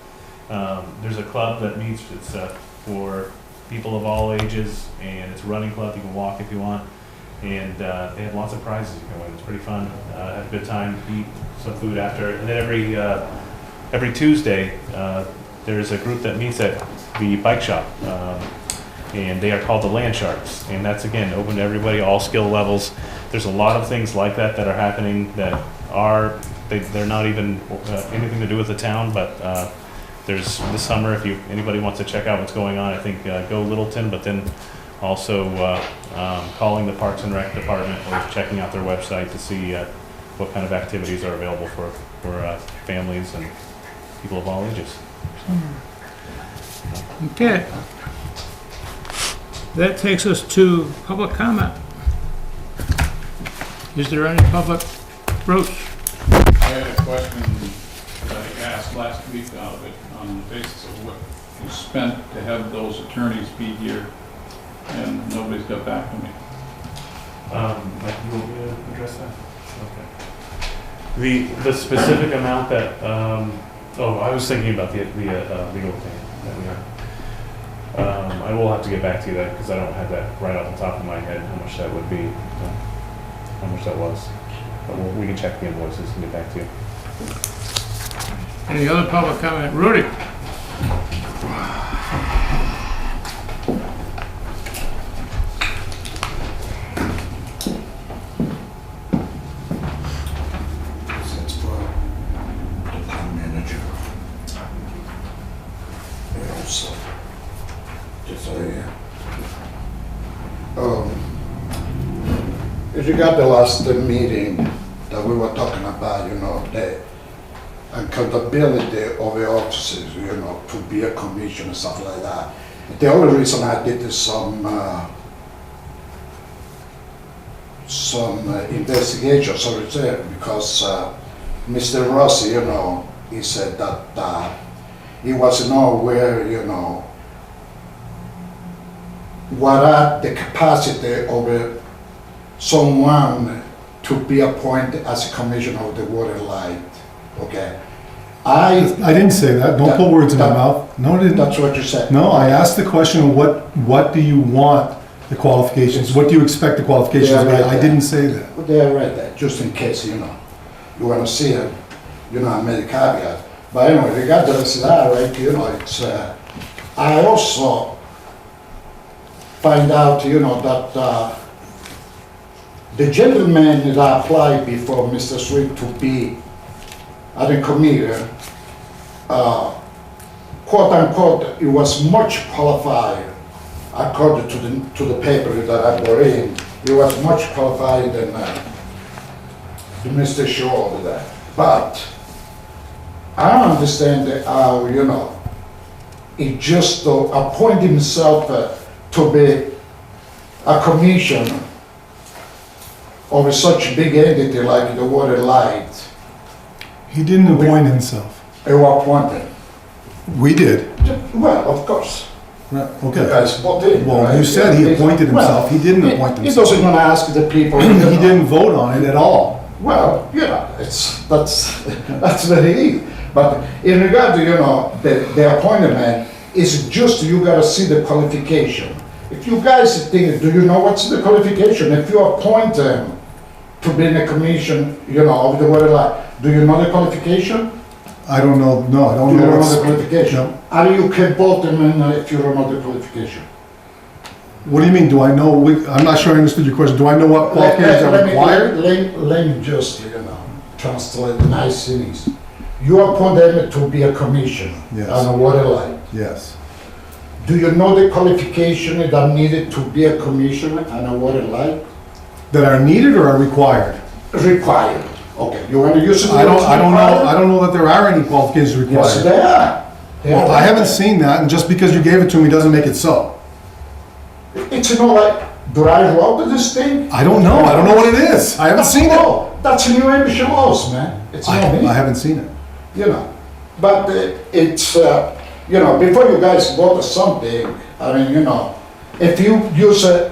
[SPEAKER 6] There's a club that meets, it's for people of all ages, and it's a running club. You can walk if you want, and they have lots of prizes you can win. It's pretty fun. Have a good time, eat some food after, and then every Tuesday there's a group that meets at the bike shop, and they are called the Land Sharks, and that's again open to everybody, all skill levels. There's a lot of things like that that are happening that are they're not even anything to do with the town, but there's this summer, if anybody wants to check out what's going on, I think go Littleton, but then also calling the Parks and Rec department or checking out their website to see what kind of activities are available for families and people of all ages.
[SPEAKER 1] Okay. That takes us to public comment. Is there any public? Bruce?
[SPEAKER 9] I had a question that I asked last week out of it on the basis of what was spent to have those attorneys be here, and nobody's got back to me.
[SPEAKER 6] Mike, you want me to address that? Okay. The specific amount that I was thinking about the legal thing that we have. I will have to get back to you that because I don't have that right off the top of my head how much that would be, how much that was. But we can check the invoices and get back to you.
[SPEAKER 1] Any other public comment? Rudy?
[SPEAKER 11] That's for the town manager. And also, just so if you got the last meeting that we were talking about, the accountability of the officers, to be a commission and stuff like that. The only reason I did is some investigation, so it's there, because Mr. Rossi, he said that he wasn't aware, what are the capacity of someone to be appointed as a commissioner of the water light. Okay, I
[SPEAKER 12] didn't say that. Don't put words in my mouth. No, I didn't.
[SPEAKER 11] That's what you said.
[SPEAKER 12] No, I asked the question, what do you want the qualifications? What do you expect the qualifications to be? I didn't say that.
[SPEAKER 11] They're right there, just in case, you want to see it, I made a caveat. But anyway, regardless of that, right, it's, I also find out, that the gentleman that applied before Mr. Sweet to be at the committee, quote unquote, he was much qualified, according to the paper that I brought in, he was much qualified than Mr. Shaw over there. But I don't understand how, he just appoint himself to be a commissioner over such a big entity like the Water Light.
[SPEAKER 12] He didn't appoint himself.
[SPEAKER 11] He was appointed.
[SPEAKER 12] We did.
[SPEAKER 11] Well, of course. You
[SPEAKER 12] Okay.
[SPEAKER 11] guys voted in,
[SPEAKER 12] Well,
[SPEAKER 11] right?
[SPEAKER 12] you said he appointed himself. He didn't appoint
[SPEAKER 11] He
[SPEAKER 12] himself.
[SPEAKER 11] doesn't gonna ask the people.
[SPEAKER 12] He didn't vote on it at all.
[SPEAKER 11] Well, that's very easy. But in regard to, the appointment, it's just you gotta see the qualification. If you guys think, do you know what's the qualification? If you appoint them to be in a commission, of the water line, do you know the qualification?
[SPEAKER 12] I don't know, no, I
[SPEAKER 11] You
[SPEAKER 12] don't know
[SPEAKER 11] don't know
[SPEAKER 12] what's,
[SPEAKER 11] the qualification?
[SPEAKER 12] no.
[SPEAKER 11] How you can vote them in if you don't know the qualification?
[SPEAKER 12] What do you mean, do I know, I'm not sure I understood your question. Do I know what qualifications are required?
[SPEAKER 11] Let me just, translate the nice things. You appoint them to be a commissioner
[SPEAKER 12] Yes.
[SPEAKER 11] on a water line.
[SPEAKER 12] Yes.
[SPEAKER 11] Do you know the qualification that needed to be a commissioner on a water line?
[SPEAKER 12] That are needed or are required?
[SPEAKER 11] Required. Okay, you want to use it?
[SPEAKER 12] I don't know that there are any qualifications
[SPEAKER 11] Yes,
[SPEAKER 12] required.
[SPEAKER 11] they are. They
[SPEAKER 12] Well,
[SPEAKER 11] are.
[SPEAKER 12] I haven't seen that, and just because you gave it to me doesn't make it so.
[SPEAKER 11] It's like, do I wrote this thing?
[SPEAKER 12] I don't know what it is. I haven't seen it.
[SPEAKER 11] No, that's New Hampshire laws, man. It's not me.
[SPEAKER 12] I haven't seen it.
[SPEAKER 11] But it's, before you guys vote or something, if you use a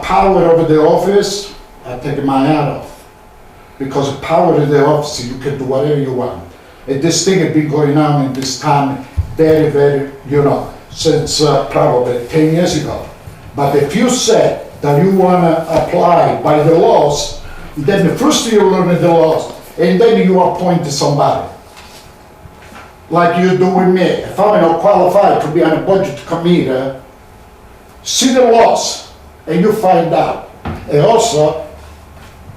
[SPEAKER 11] power over the office, I take my hat off. Because the power of the office, you can do whatever you want. And this thing has been going on in this town very, very, since probably 10 years ago. But if you said that you want to apply by the laws, then the first you learn the laws, and then you appoint somebody. Like you do with me. If I'm not qualified to be on a budget committee, see the laws, and you find out. And also,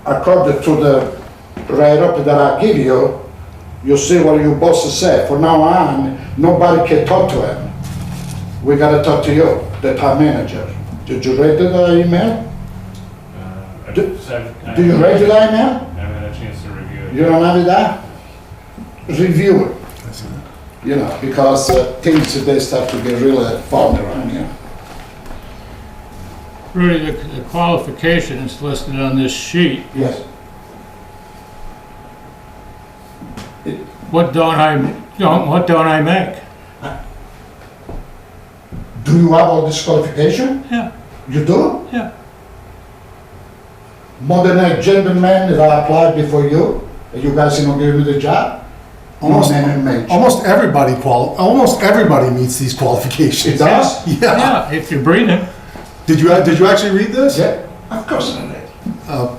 [SPEAKER 11] according to the write-up that I give you, you see what your boss said. From now on, nobody can talk to him. We gotta talk to you, the town manager. Did you read the email? Do you read the email?
[SPEAKER 6] I haven't had a chance to review it.
[SPEAKER 11] You don't have that? Review it. Because things they start to get really fun around here.
[SPEAKER 1] Rudy, the qualifications listed on this sheet,
[SPEAKER 11] Yes.
[SPEAKER 1] what don't I make?
[SPEAKER 11] Do you have all this qualification?
[SPEAKER 1] Yeah.
[SPEAKER 11] You do?
[SPEAKER 1] Yeah.
[SPEAKER 11] More than a gentleman that applied before you, and you guys gonna give me the job?
[SPEAKER 12] Almost,
[SPEAKER 11] No man and man.
[SPEAKER 12] almost everybody meets these qualifications.
[SPEAKER 11] It does?
[SPEAKER 12] Yeah.
[SPEAKER 1] Yeah, if you're breathing.
[SPEAKER 12] Did you actually read this?
[SPEAKER 11] Yeah, of course I did.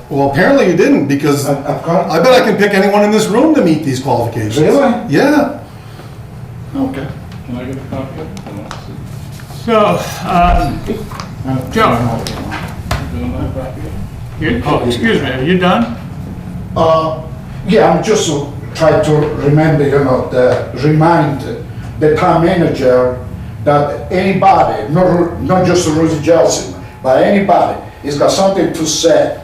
[SPEAKER 12] Well, apparently you didn't, because
[SPEAKER 11] I've got.
[SPEAKER 12] I bet I can pick anyone in this room to meet these qualifications.
[SPEAKER 11] Really?
[SPEAKER 12] Yeah.
[SPEAKER 11] Okay.
[SPEAKER 9] Can I get a copy of it?
[SPEAKER 1] So, Joe, excuse me, are you done?
[SPEAKER 11] Yeah, I'm just trying to remember, remind the town manager that anybody, not just Rosie Jelson, but anybody, has got something to say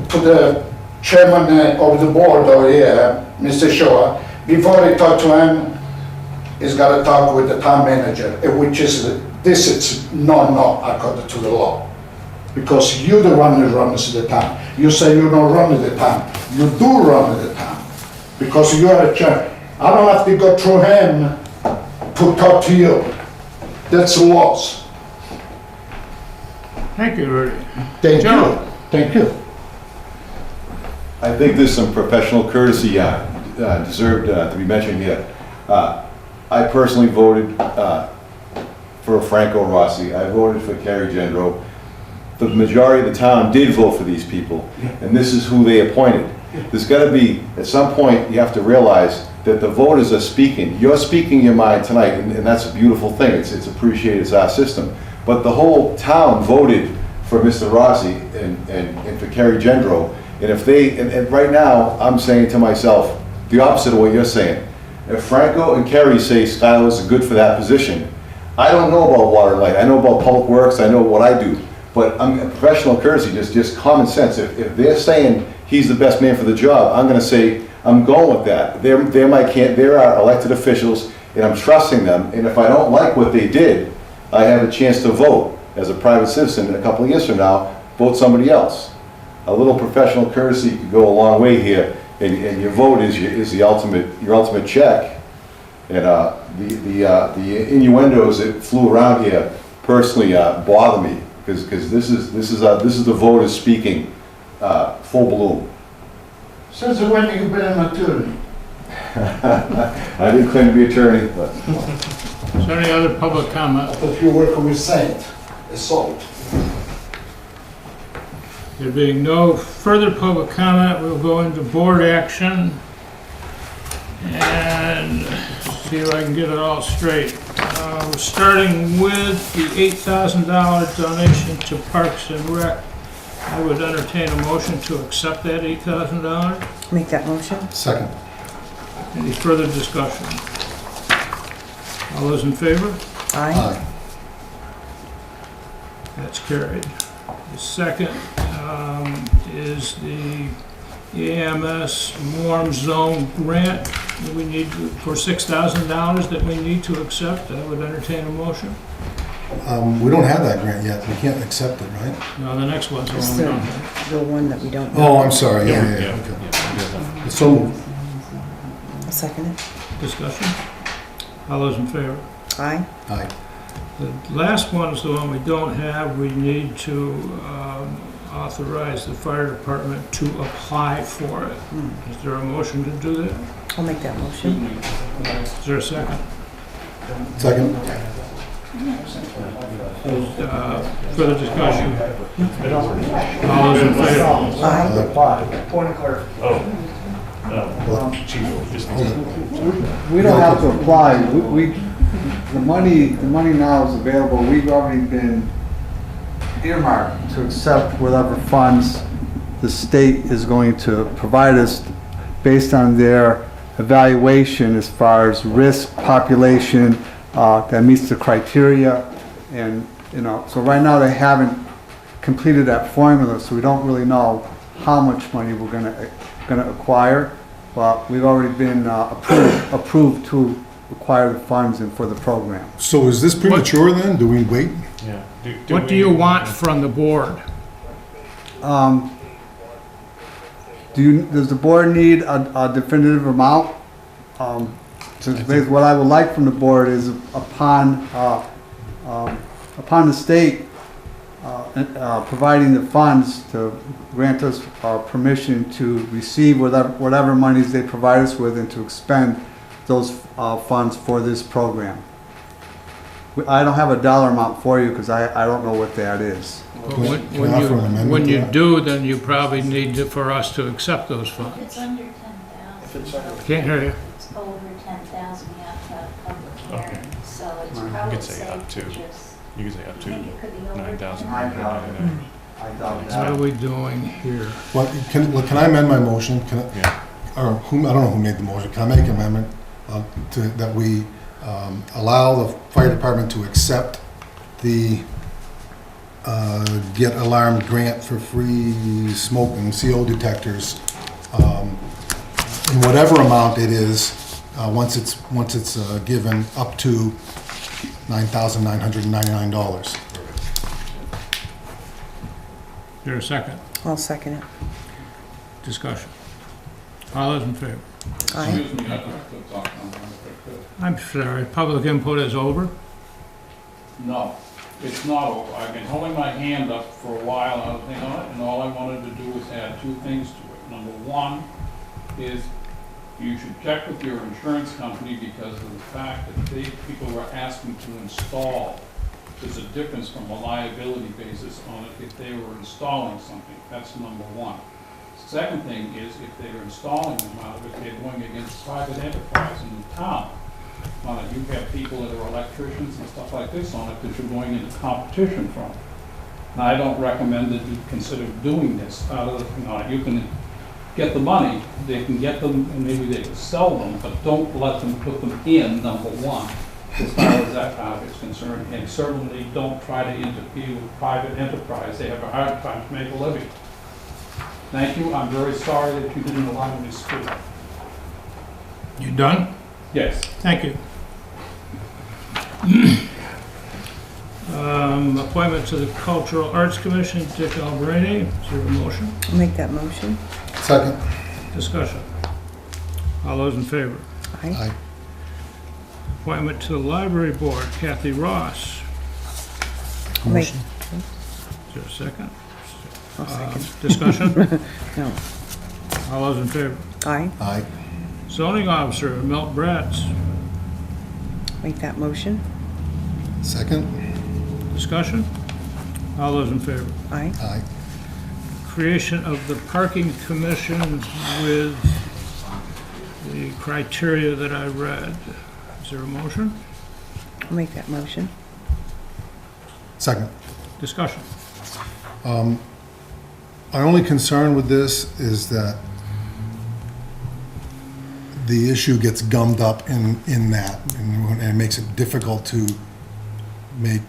[SPEAKER 11] to the chairman of the board over here, Mr. Shaw, before they talk to him, he's got to talk with the town manager, which is, this is no, according to the law. Because you're the one who runs the town. You say you don't run the town. You do run the town. Because you are a chair. I don't have to go through him to talk to you. That's the laws.
[SPEAKER 1] Thank you, Rudy.
[SPEAKER 11] Thank
[SPEAKER 1] Joe.
[SPEAKER 11] you. Thank you.
[SPEAKER 8] I think there's some professional courtesy deserved to be mentioned here. I personally voted for Franco Rossi. I voted for Kerry Gendro. The majority of the town did vote for these people, and this is who they appointed. There's got to be, at some point, you have to realize that the voters are speaking. You're speaking your mind tonight, and that's a beautiful thing. It's appreciated, it's our system. But the whole town voted for Mr. Rossi and for Kerry Gendro. And if they, and right now, I'm saying to myself, the opposite of what you're saying. If Franco and Kerry say Skylar's good for that position, I don't know about water and light. I know about public works, I know what I do. But I'm a professional courtesy, just common sense. If they're saying he's the best man for the job, I'm gonna say, I'm going with that. They're our elected officials, and I'm trusting them. And if I don't like what they did, I have a chance to vote as a private citizen a couple of years from now, vote somebody else. A little professional courtesy could go a long way here, and your vote is your ultimate check. And the innuendos that flew around here personally bother me, because this is the voters speaking full bloom.
[SPEAKER 11] Since when you been an attorney?
[SPEAKER 8] I didn't claim to be attorney, but.
[SPEAKER 1] Is there any other public comment?
[SPEAKER 11] I thought you were with Saint, assault.
[SPEAKER 1] There being no further public comment, we'll go into board action and see if I can get it all straight. We're starting with the $8,000 donation to Parks and Rec. I would entertain a motion to accept that $8,000.
[SPEAKER 2] Make that motion.
[SPEAKER 12] Second.
[SPEAKER 1] Any further discussion? All those in favor?
[SPEAKER 2] Aye.
[SPEAKER 1] That's carried. The second is the EMS Warm Zone Grant that we need for $6,000 that we need to accept. I would entertain a motion.
[SPEAKER 12] We don't have that grant yet. We can't accept it, right?
[SPEAKER 1] No, the next one's the
[SPEAKER 2] It's
[SPEAKER 1] one we don't have.
[SPEAKER 2] the one that we don't know.
[SPEAKER 12] Oh, I'm sorry. Yeah. Okay. So moved.
[SPEAKER 2] I'll second it.
[SPEAKER 1] Discussion? All those in favor?
[SPEAKER 2] Aye.
[SPEAKER 12] Aye.
[SPEAKER 1] The last one is the one we don't have. We need to authorize the fire department to apply for it. Is there a motion to do that?
[SPEAKER 2] I'll make that motion.
[SPEAKER 1] Is there a second?
[SPEAKER 12] Second.
[SPEAKER 1] Further discussion? All those in favor?
[SPEAKER 2] Aye.
[SPEAKER 3] Point of clarification.
[SPEAKER 13] We don't have to apply. The money now is available. We've already been earmarked to accept whatever funds the state is going to provide us based on their evaluation as far as risk population that meets the criteria. And, so right now they haven't completed that formula, so we don't really know how much money we're gonna acquire. But we've already been approved to acquire the funds and for the program.
[SPEAKER 12] So is this premature then? Do we wait?
[SPEAKER 6] Yeah.
[SPEAKER 1] What do you want from the board?
[SPEAKER 13] Does the board need a definitive amount? What I would like from the board is upon the state providing the funds to grant us permission to receive whatever monies they provide us with and to expend those funds for this program. I don't have a dollar amount for you because I don't know what that is.
[SPEAKER 12] Can I offer an amendment
[SPEAKER 1] When
[SPEAKER 12] to
[SPEAKER 1] you
[SPEAKER 12] that?
[SPEAKER 1] do, then you probably need for us to accept those funds.
[SPEAKER 14] It's under 10,000.
[SPEAKER 1] Can't hear you.
[SPEAKER 14] It's over 10,000, you have to have a public
[SPEAKER 6] Okay.
[SPEAKER 14] hearing, so it's
[SPEAKER 6] You
[SPEAKER 14] probably
[SPEAKER 6] could say up
[SPEAKER 14] safe
[SPEAKER 6] to.
[SPEAKER 14] to just,
[SPEAKER 6] You can say up
[SPEAKER 14] you
[SPEAKER 6] to
[SPEAKER 14] think it could be over
[SPEAKER 6] 9,000.
[SPEAKER 14] 10?
[SPEAKER 13] I doubt
[SPEAKER 1] What are we doing here?
[SPEAKER 12] Well, can I amend my motion?
[SPEAKER 6] Yeah.
[SPEAKER 12] Or I don't know who made the motion. Can I make an amendment that we allow the fire department to accept the Get Alarmed grant for free smoke and CO detectors in whatever amount it is, once it's given up to $9,999.
[SPEAKER 1] Is there a second?
[SPEAKER 2] I'll second it.
[SPEAKER 1] Discussion. All those in favor?
[SPEAKER 2] Aye.
[SPEAKER 9] Excuse me, I'd like to talk on that if I could.
[SPEAKER 1] I'm sorry, public input is over?
[SPEAKER 9] No, it's not over. I've been holding my hand up for a while, and I was thinking on it, and all I wanted to do was add two things to it. Number one is you should check with your insurance company because of the fact that people were asking to install. There's a difference from a liability basis on it if they were installing something. That's number one. Second thing is if they're installing them out of it, they're going against private enterprise in the town. Now, you have people that are electricians and stuff like this on it that you're going into competition from. And I don't recommend that you consider doing this. You can get the money, they can get them, and maybe they can sell them, but don't let them put them in, number one, as far as that part is concerned. And certainly don't try to interfere with private enterprise. They have a hard time to make a living. Thank you. I'm very sorry that you didn't allow me to speak.
[SPEAKER 1] You done?
[SPEAKER 9] Yes.
[SPEAKER 1] Thank you. Appointment to the Cultural Arts Commission, Dick Alberini. Is there a motion?
[SPEAKER 2] I'll make that motion.
[SPEAKER 12] Second.
[SPEAKER 1] Discussion. All those in favor?
[SPEAKER 2] Aye.
[SPEAKER 12] Aye.
[SPEAKER 1] Appointment to the Library Board, Kathy Ross.
[SPEAKER 2] I'll make-
[SPEAKER 1] Is there a second?
[SPEAKER 2] I'll second.
[SPEAKER 1] Discussion.
[SPEAKER 2] No.
[SPEAKER 1] All those in favor?
[SPEAKER 2] Aye.
[SPEAKER 12] Aye.
[SPEAKER 1] Zoning Officer, Milt Bratz.
[SPEAKER 2] Make that motion.
[SPEAKER 12] Second.
[SPEAKER 1] Discussion. All those in favor?
[SPEAKER 2] Aye.
[SPEAKER 12] Aye.
[SPEAKER 1] Creation of the Parking Commission with the criteria that I read. Is there a motion?
[SPEAKER 2] I'll make that motion.
[SPEAKER 12] Second.
[SPEAKER 1] Discussion.
[SPEAKER 12] My only concern with this is that the issue gets gummed up in that, and it makes it difficult to make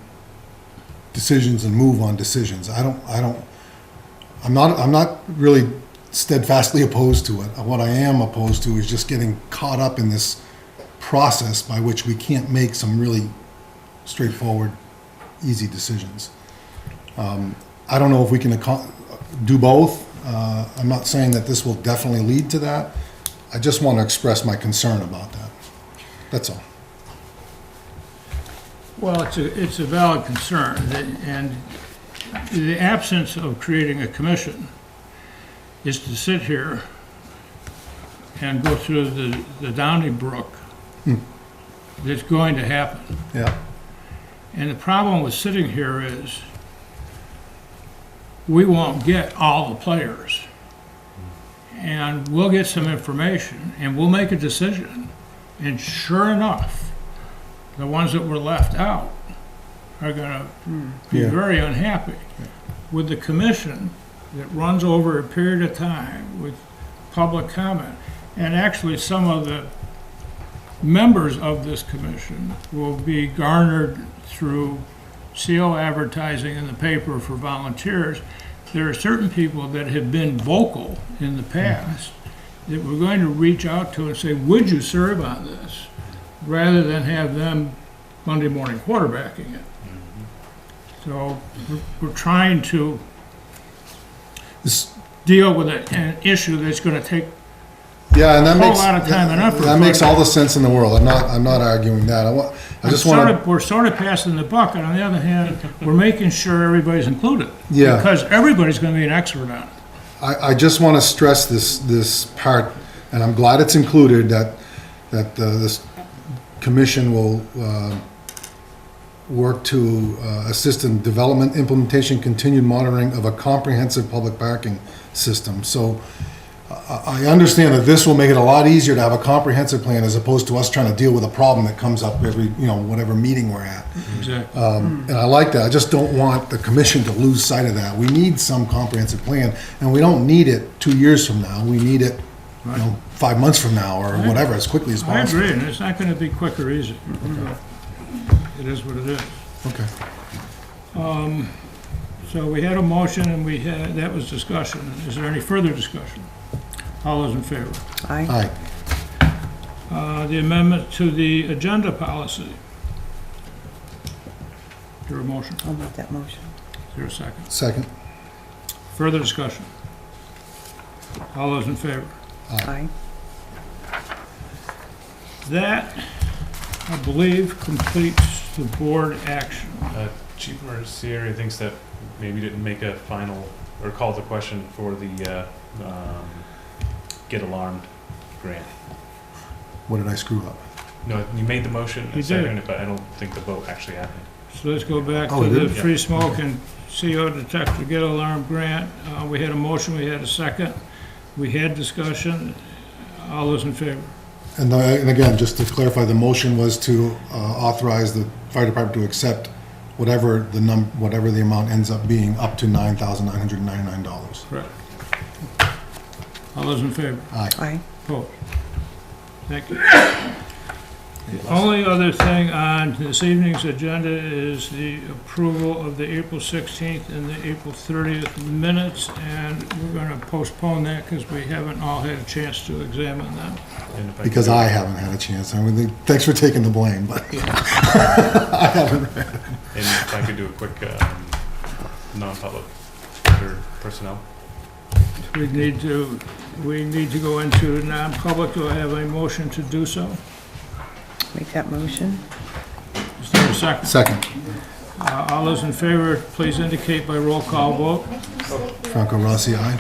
[SPEAKER 12] decisions and move on decisions. I'm not really steadfastly opposed to it. What I am opposed to is just getting caught up in this process by which we can't make some really straightforward, easy decisions. I don't know if we can do both. I'm not saying that this will definitely lead to that. I just want to express my concern about that. That's all.
[SPEAKER 1] Well, it's a valid concern, and the absence of creating a commission is to sit here and go through the Donnybrook that's going to happen.
[SPEAKER 12] Yeah.
[SPEAKER 1] And the problem with sitting here is we won't get all the players. And we'll get some information and we'll make a decision. And sure enough, the ones that were left out are gonna be
[SPEAKER 12] Yeah.
[SPEAKER 1] very unhappy with the commission that runs over a period of time with public comment. And actually, some of the members of this commission will be garnered through CO advertising in the paper for volunteers. There are certain people that have been vocal in the past that we're going to reach out to and say, would you serve on this? Rather than have them Monday morning quarterbacking it. So we're trying to deal with an issue that's going to take
[SPEAKER 12] Yeah, and that
[SPEAKER 1] a whole
[SPEAKER 12] makes
[SPEAKER 1] lot of time and effort.
[SPEAKER 12] that makes all the sense in the world. I'm not arguing that. I just want to.
[SPEAKER 1] We're sort of passing the buck, and on the other hand, we're making sure everybody's included.
[SPEAKER 12] Yeah.
[SPEAKER 1] Because everybody's going to be an expert on it.
[SPEAKER 12] I just want to stress this part, and I'm glad it's included, that this commission will work to assist in development, implementation, continued monitoring of a comprehensive public parking system. So I understand that this will make it a lot easier to have a comprehensive plan as opposed to us trying to deal with a problem that comes up every, whatever meeting we're at.
[SPEAKER 1] Exactly.
[SPEAKER 12] And I like that. I just don't want the commission to lose sight of that. We need some comprehensive plan, and we don't need it 2 years from now. We need it, 5 months from now or whatever, as quickly as
[SPEAKER 1] I
[SPEAKER 12] possible.
[SPEAKER 1] agree, and it's not going to be quick or easy. It is what it is.
[SPEAKER 12] Okay.
[SPEAKER 1] So we had a motion, and that was discussion. Is there any further discussion? All those in favor?
[SPEAKER 2] Aye.
[SPEAKER 12] Aye.
[SPEAKER 1] The amendment to the agenda policy. Is there a motion?
[SPEAKER 2] I'll make that motion.
[SPEAKER 1] Is there a second?
[SPEAKER 12] Second.
[SPEAKER 1] Further discussion? All those in favor?
[SPEAKER 2] Aye.
[SPEAKER 1] That, I believe, completes the board action.
[SPEAKER 6] Chief Mercier thinks that maybe didn't make a final, or call the question for the Get Alarmed grant.
[SPEAKER 12] What did I screw up?
[SPEAKER 6] No, you made the motion
[SPEAKER 1] You
[SPEAKER 6] and seconded
[SPEAKER 1] did.
[SPEAKER 6] it, but I don't think the vote actually happened.
[SPEAKER 1] So let's go back
[SPEAKER 12] Oh,
[SPEAKER 1] to
[SPEAKER 12] we
[SPEAKER 1] the
[SPEAKER 12] did?
[SPEAKER 1] free smoke and CO detector get alarm grant. We had a motion, we had a second, we had discussion. All those in favor?
[SPEAKER 12] And again, just to clarify, the motion was to authorize the fire department to accept whatever the amount ends up being, up to $9,999.
[SPEAKER 1] Correct. All those in favor?
[SPEAKER 12] Aye.
[SPEAKER 2] Aye.
[SPEAKER 1] Opposed? Thank you. The only other thing on this evening's agenda is the approval of the April 16th and the April 30th minutes, and we're going to postpone that because we haven't all had a chance to examine them.
[SPEAKER 6] And if
[SPEAKER 12] Because I haven't had a chance. I mean, thanks for taking the blame, but I haven't read it.
[SPEAKER 6] And if I could do a quick non-public under personnel.
[SPEAKER 1] We need to go into non-public. Do I have a motion to do so?
[SPEAKER 2] Make that motion.
[SPEAKER 1] Is there a second?
[SPEAKER 12] Second,
[SPEAKER 1] All those in favor, please indicate by roll call vote.
[SPEAKER 12] Franco Rossi, aye.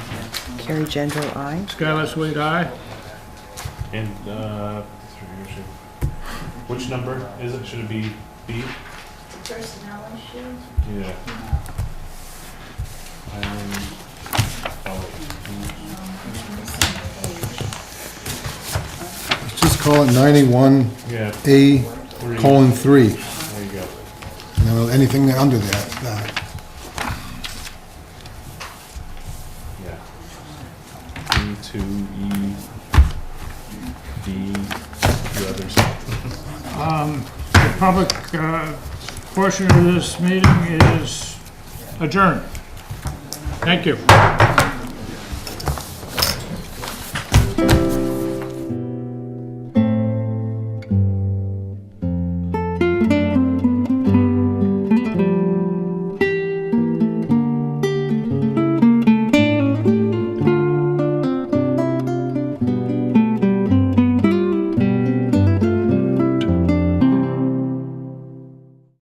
[SPEAKER 2] Carrie Gendro, aye.
[SPEAKER 1] Skylar Sweet, aye.
[SPEAKER 6] And which number is it? Should it be B?
[SPEAKER 14] Personnel issues?
[SPEAKER 6] Yeah.
[SPEAKER 12] Let's just call it 91A:3.
[SPEAKER 6] Yeah.
[SPEAKER 12] There
[SPEAKER 6] There you go.
[SPEAKER 12] you go. Anything under that.
[SPEAKER 6] Yeah. E2, E, D, the others.
[SPEAKER 1] The public portion of this meeting is adjourned. Thank you.